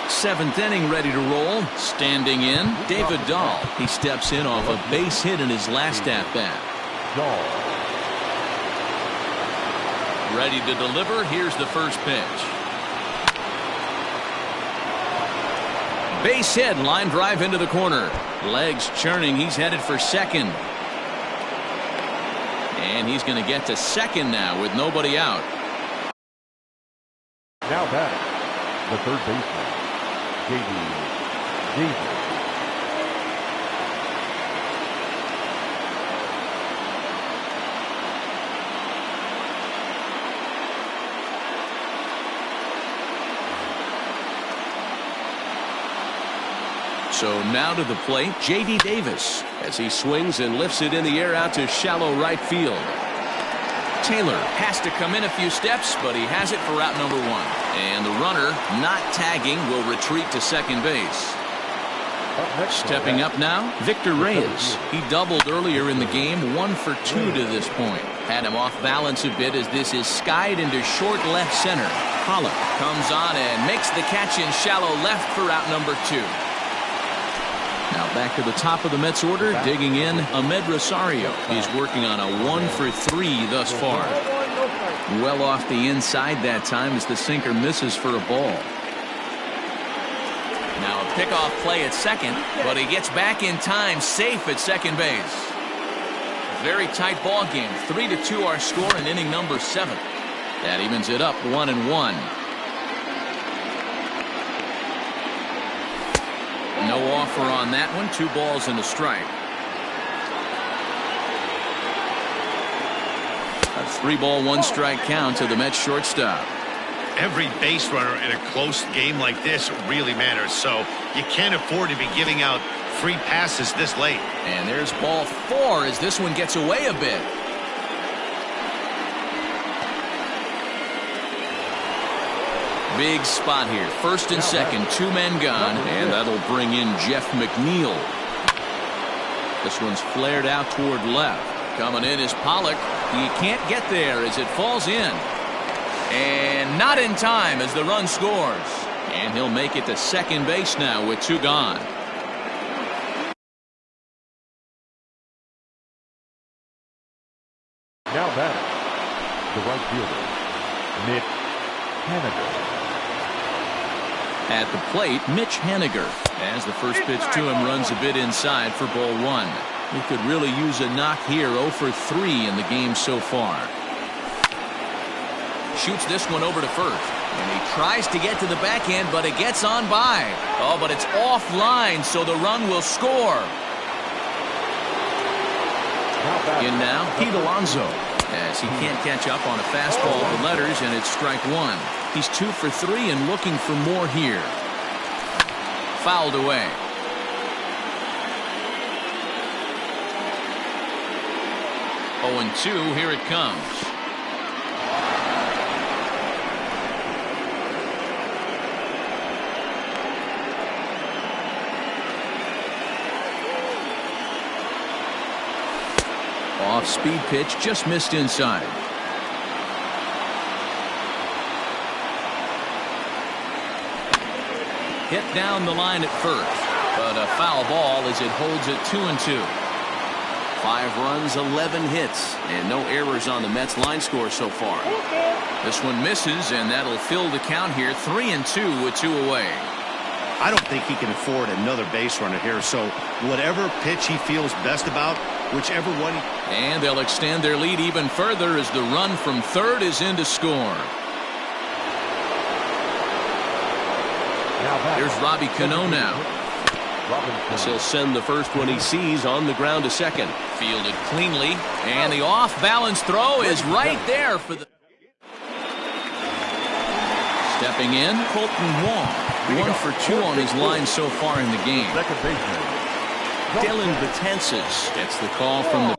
S2: Seventh inning ready to roll. Standing in, David Dahl. He steps in off a base hit in his last at-bat. Ready to deliver. Here's the first pitch. Base hit, line drive into the corner. Legs churning. He's headed for second. And he's going to get to second now with nobody out.
S5: Now back, the third baseman, J.D. Davis.
S2: So now to the plate, J.D. Davis,
S7: as he swings and lifts it in the air out to shallow right field.
S2: Taylor has to come in a few steps, but he has it for out number 1. And the runner, not tagging, will retreat to second base. Stepping up now, Victor Reyes. He doubled earlier in the game, 1 for 2 to this point. Had him off balance a bit as this is skied into short left center. Pollock comes on and makes the catch in shallow left for out number 2. Now back to the top of the Mets order, digging in Ahmed Rosario. He's working on a 1 for 3 thus far. Well off the inside that time as the sinker misses for a ball. Now a pickoff play at second, but he gets back in time, safe at second base. Very tight ball game. 3-2 our score in inning number 7. That evens it up 1-1. No offer on that one. 2 balls and a strike. A 3-ball, 1-strike count to the Mets shortstop.
S3: Every base runner in a close game like this really matters, so you can't afford to be giving out free passes this late.
S2: And there's ball 4 as this one gets away a bit. Big spot here. First and second, 2 men gone, and that'll bring in Jeff McNeil. This one's flared out toward left. Coming in is Pollock. He can't get there as it falls in. And not in time as the run scores. And he'll make it to second base now with 2 gone.
S5: Now batting, the right fielder, Mitch Haniger.
S2: At the plate, Mitch Haniger, as the first pitch to him runs a bit inside for ball 1. He could really use a knock here. 0 for 3 in the game so far. Shoots this one over to first. And he tries to get to the backhand, but it gets on by. Oh, but it's offline, so the run will score. In now, Pete Alonso, as he can't catch up on a fastball with letters, and it's strike 1. He's 2 for 3 and looking for more here. Fouled away. Oh, and 2, here it comes. Off-speed pitch, just missed inside. Hit down the line at first, but a foul ball as it holds it 2-2. 5 runs, 11 hits, and no errors on the Mets line score so far. This one misses, and that'll fill the count here, 3-2 with 2 away.
S3: I don't think he can afford another base runner here, so whatever pitch he feels best about, whichever one.
S2: And they'll extend their lead even further as the run from third is in to score. Here's Robbie Cano now. As he'll send the first one he sees on the ground to second. Fielded cleanly, and the off-balance throw is right there for the... Stepping in, Colton Wong. 1 for 2 on his line so far in the game.
S5: Second baseman,
S2: Dylan Betances gets the call from the...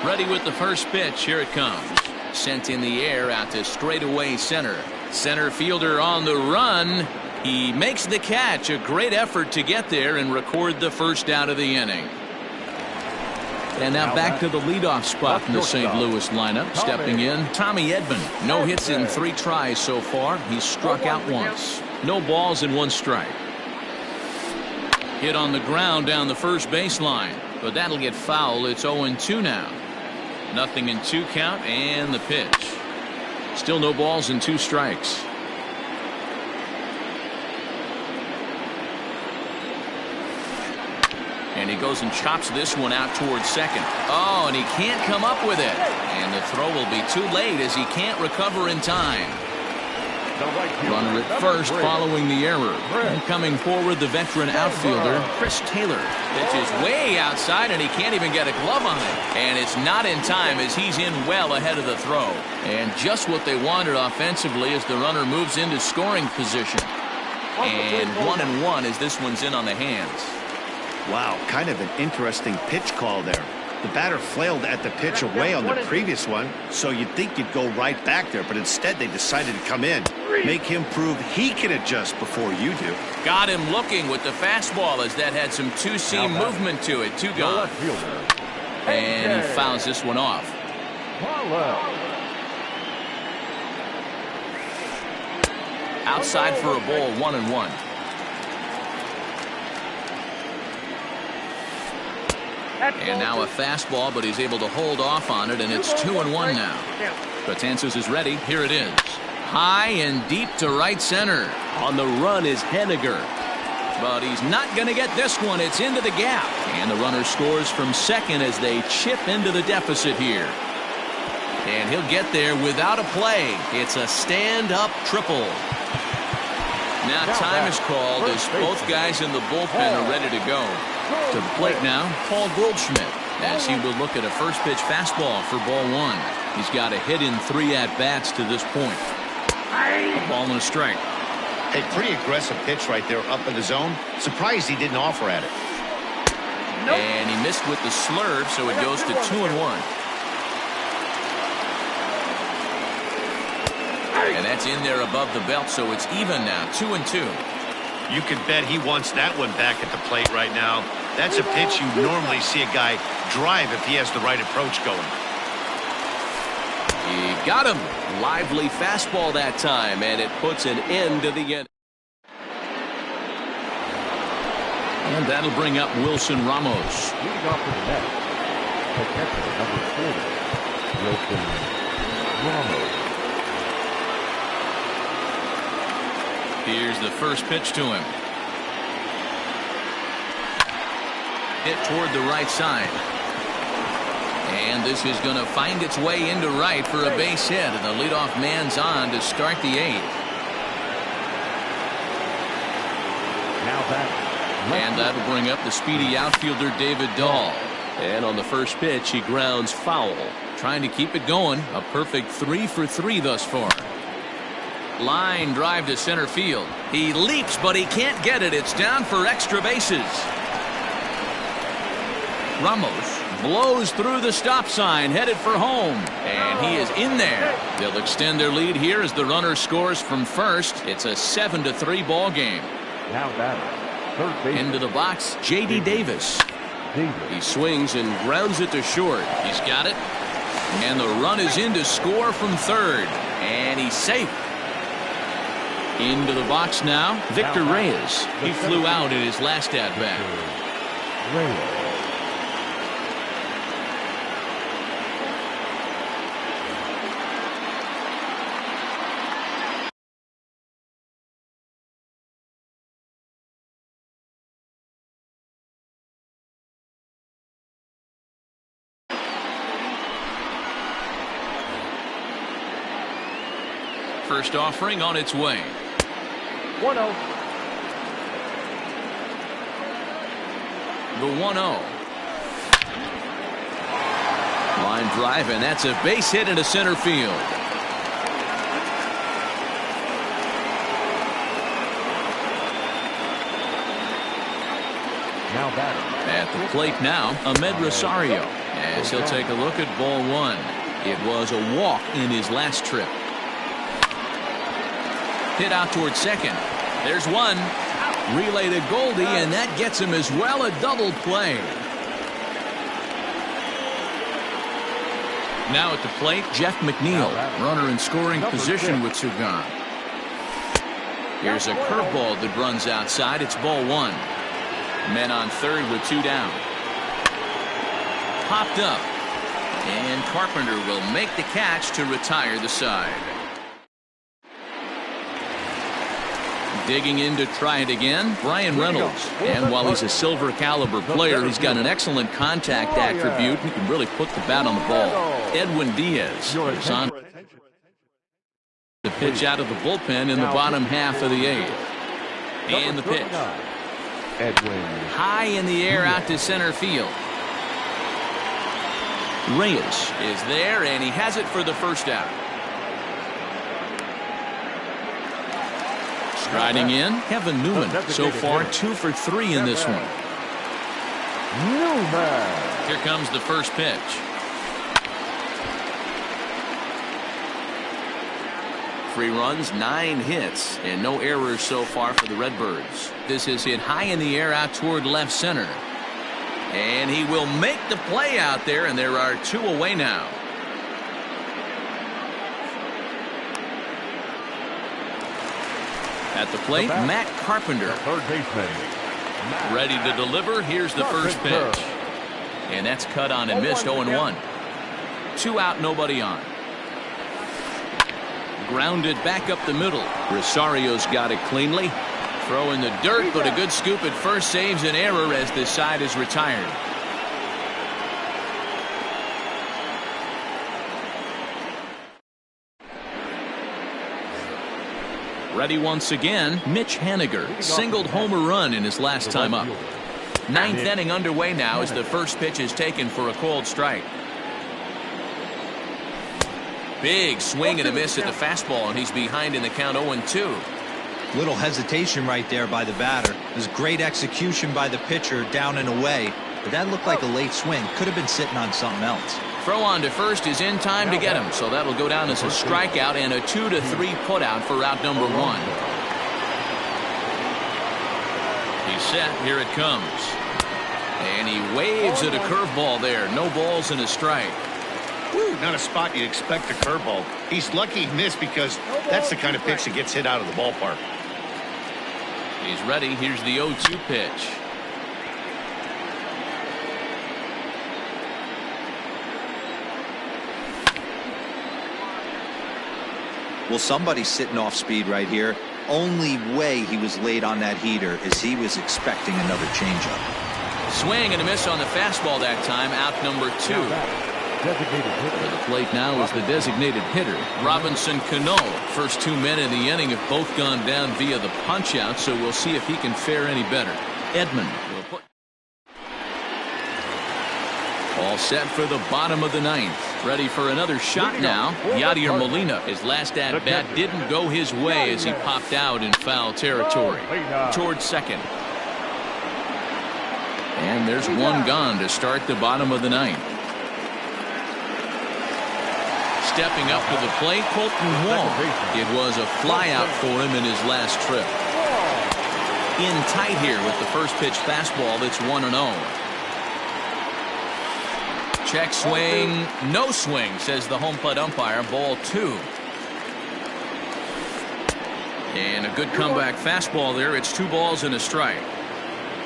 S2: Ready with the first pitch. Here it comes. Sent in the air out to straightaway center. Center fielder on the run. He makes the catch. A great effort to get there and record the first out of the inning. And now back to the leadoff spot in the St. Louis lineup. Stepping in, Tommy Edman. No hits in 3 tries so far. He's struck out once. No balls and 1 strike. Hit on the ground down the first baseline, but that'll get foul. It's 0-2 now. 0-2 count, and the pitch. Still no balls and 2 strikes. And he goes and chops this one out towards second. Oh, and he can't come up with it. And the throw will be too late as he can't recover in time.
S5: The right fielder,
S2: Runner at
S5: number
S2: first
S5: 3.
S2: following the error. And coming forward, the veteran outfielder, Chris Taylor. Pitch is way outside, and he can't even get a glove on it. And it's not in time as he's in well ahead of the throw. And just what they wanted offensively as the runner moves into scoring position. And 1-1 as this one's in on the hands.
S3: Wow, kind of an interesting pitch call there. The batter flailed at the pitch away on the previous one, so you'd think you'd go right back there, but instead they decided to come in. Make him prove he can adjust before you do.
S2: Got him looking with the fastball as that had some two-seam movement to it. Two
S5: The
S2: gone.
S5: left fielder.
S2: And he fouls this one off.
S5: Parlell.
S2: Outside for a ball, 1-1. And now a fastball, but he's able to hold off on it, and it's 2-1 now. Betances is ready. Here it is. High and deep to right center.
S7: On the run is Henniger.
S2: But he's not going to get this one. It's into the gap. And the runner scores from second as they chip into the deficit here. And he'll get there without a play. It's a stand-up triple. Now time is called as both guys in the bullpen are ready to go. To the plate now, Paul Goldschmidt, as he will look at a first pitch fastball for ball one. He's got a hit in 3 at-bats to this point. A ball and a strike.
S3: A pretty aggressive pitch right there up in the zone. Surprised he didn't offer at it.
S2: And he missed with the slurve, so it goes to 2-1. And that's in there above the belt, so it's even now, 2-2.
S3: You can bet he wants that one back at the plate right now. That's a pitch you normally see a guy drive if he has the right approach going.
S2: He got him. Lively fastball that time, and it puts an end to the inning. And that'll bring up Wilson Ramos.
S5: Leading off to the net. The catcher, number 40. Wilson Ramos.
S2: Here's the first pitch to him. Hit toward the right side. And this is going to find its way into right for a base hit. And the leadoff man's on to start the 8th.
S5: Now back.
S2: And that'll bring up the speedy outfielder David Dahl.
S7: And on the first pitch, he grounds foul.
S2: Trying to keep it going. A perfect 3 for 3 thus far. Line drive to center field. He leaps, but he can't get it. It's down for extra bases. Ramos blows through the stop sign, headed for home. And he is in there. They'll extend their lead here as the runner scores from first. It's a 7-3 ball game.
S5: Now batter. Third base.
S2: Into the box, J.D. Davis.
S7: He swings and grounds it to short.
S2: He's got it. And the run is in to score from third. And he's safe. Into the box now, Victor Reyes. He flew out in his last at-bat.
S5: Reyes.
S2: First offering on its way.
S5: 1-0.
S2: The 1-0. Line drive, and that's a base hit into center field.
S5: Now batter.
S2: At the plate now, Ahmed Rosario, as he'll take a look at ball one. It was a walk in his last trip. Hit out toward second. There's one. Relay to Goldie, and that gets him as well a double play. Now at the plate, Jeff McNeil, runner in scoring position with 2 gone. Here's a curveball that runs outside. It's ball one. Men on third with 2 down. Popped up. And Carpenter will make the catch to retire the side. Digging in to try it again, Brian Reynolds. And while he's a silver caliber player, he's got an excellent contact attribute. He can really put the bat on the ball. Edwin Diaz is on the pitch out of the bullpen in the bottom half of the 8th. And the pitch.
S5: Edwin.
S2: High in the air out to center field. Reyes is there, and he has it for the first out. Striding in, Kevin Newman. So far, 2 for 3 in this one.
S5: Newman.
S2: Here comes the first pitch. Three runs, 9 hits, and no errors so far for the Redbirds. This is hit high in the air out toward left center. And he will make the play out there, and there are 2 away now. At the plate, Matt Carpenter.
S5: Third baseman.
S2: Ready to deliver. Here's the first pitch. And that's cut on and missed, 0-1. 2 out, nobody on. Grounded back up the middle. Rosario's got it cleanly. Throw in the dirt, but a good scoop at first saves an error as this side is retired. Ready once again, Mitch Haniger singled home a run in his last time up. 9th inning underway now as the first pitch is taken for a called strike. Big swing and a miss at the fastball, and he's behind in the count 0-2.
S4: Little hesitation right there by the batter. It was great execution by the pitcher down and away, but that looked like a late swing. Could have been sitting on something else.
S2: Throw on to first is in time to get him, so that'll go down as a strikeout and a 2-3 putout for out number 1. He's set. Here it comes. And he waves at a curveball there. No balls and a strike.
S3: Woo, not a spot you'd expect a curveball. He's lucky he missed because that's the kind of pitch that gets hit out of the ballpark.
S2: He's ready. Here's the 0-2 pitch.
S4: Well, somebody's sitting off speed right here. Only way he was late on that heater is he was expecting another changeup.
S2: Swing and a miss on the fastball that time. Out number 2.
S5: Designated hitter.
S2: For the plate now is the designated hitter, Robinson Cano. First 2 men in the inning have both gone down via the punch-out, so we'll see if he can fare any better. Edman will put. All set for the bottom of the 9th. Ready for another shot now. Yadier Molina. His last at-bat didn't go his way as he popped out in foul territory. Towards second. And there's one gone to start the bottom of the 9th. Stepping up to the plate, Colton Wong. It was a flyout for him in his last trip. In tight here with the first pitch fastball that's 1-0. Check swing, no swing, says the home plate umpire. Ball 2. And a good comeback fastball there. It's 2 balls and a strike.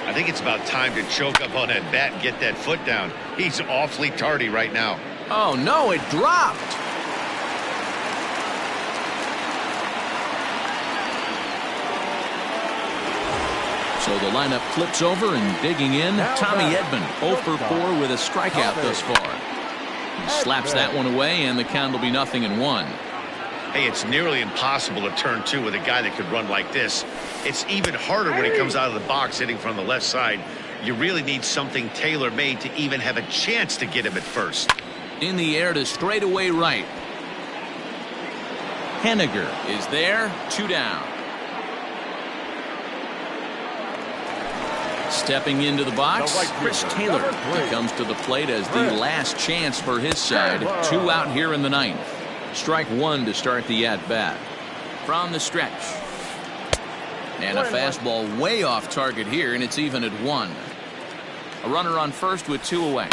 S3: I think it's about time to choke up on that bat and get that foot down. He's awfully tardy right now.
S2: Oh no, it dropped. So the lineup flips over and digging in. Tommy Edman, 0 for 4 with a strikeout thus far. He slaps that one away, and the count will be 0-1.
S3: Hey, it's nearly impossible to turn 2 with a guy that could run like this. It's even harder when he comes out of the box hitting from the left side. You really need something tailor-made to even have a chance to get him at first.
S2: In the air to straightaway right. Haniger is there. 2 down. Stepping into the box, Chris Taylor. He comes to the plate as the last chance for his side. 2 out here in the 9th. Strike 1 to start the at-bat. From the stretch. And a fastball way off target here, and it's even at 1. A runner on first with 2 away.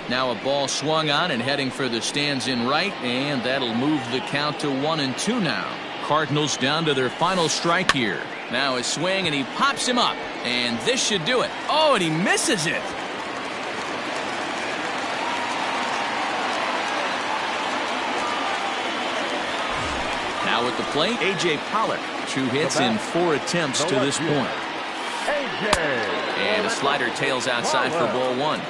S2: Now a ball swung on and heading for the stands in right, and that'll move the count to 1-2 now. Cardinals down to their final strike here. Now a swing, and he pops him up, and this should do it. Oh, and he misses it. Now at the plate, A.J. Pollock. 2 hits in 4 attempts to this point. And a slider tails outside for ball 1.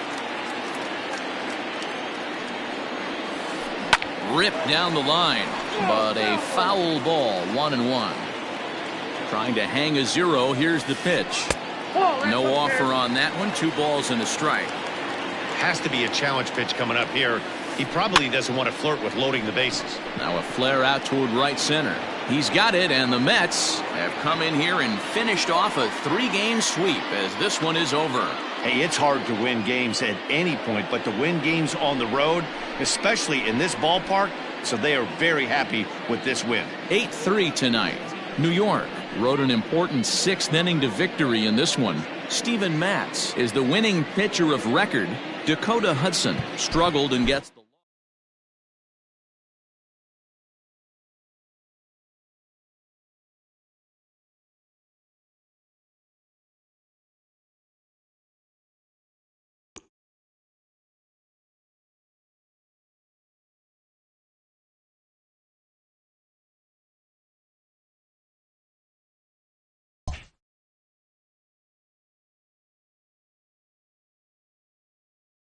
S2: Ripped down the line, but a foul ball, 1-1. Trying to hang a 0. Here's the pitch. No offer on that one. 2 balls and a strike.
S3: Has to be a challenge pitch coming up here. He probably doesn't want to flirt with loading the bases.
S2: Now a flare out toward right center. He's got it, and the Mets have come in here and finished off a 3-game sweep as this one is over.
S3: Hey, it's hard to win games at any point, but to win games on the road, especially in this ballpark, so they are very happy with this win.
S2: 8-3 tonight. New York rode an important 6th inning to victory in this one. Steven Matz is the winning pitcher of record. Dakota Hudson struggled and gets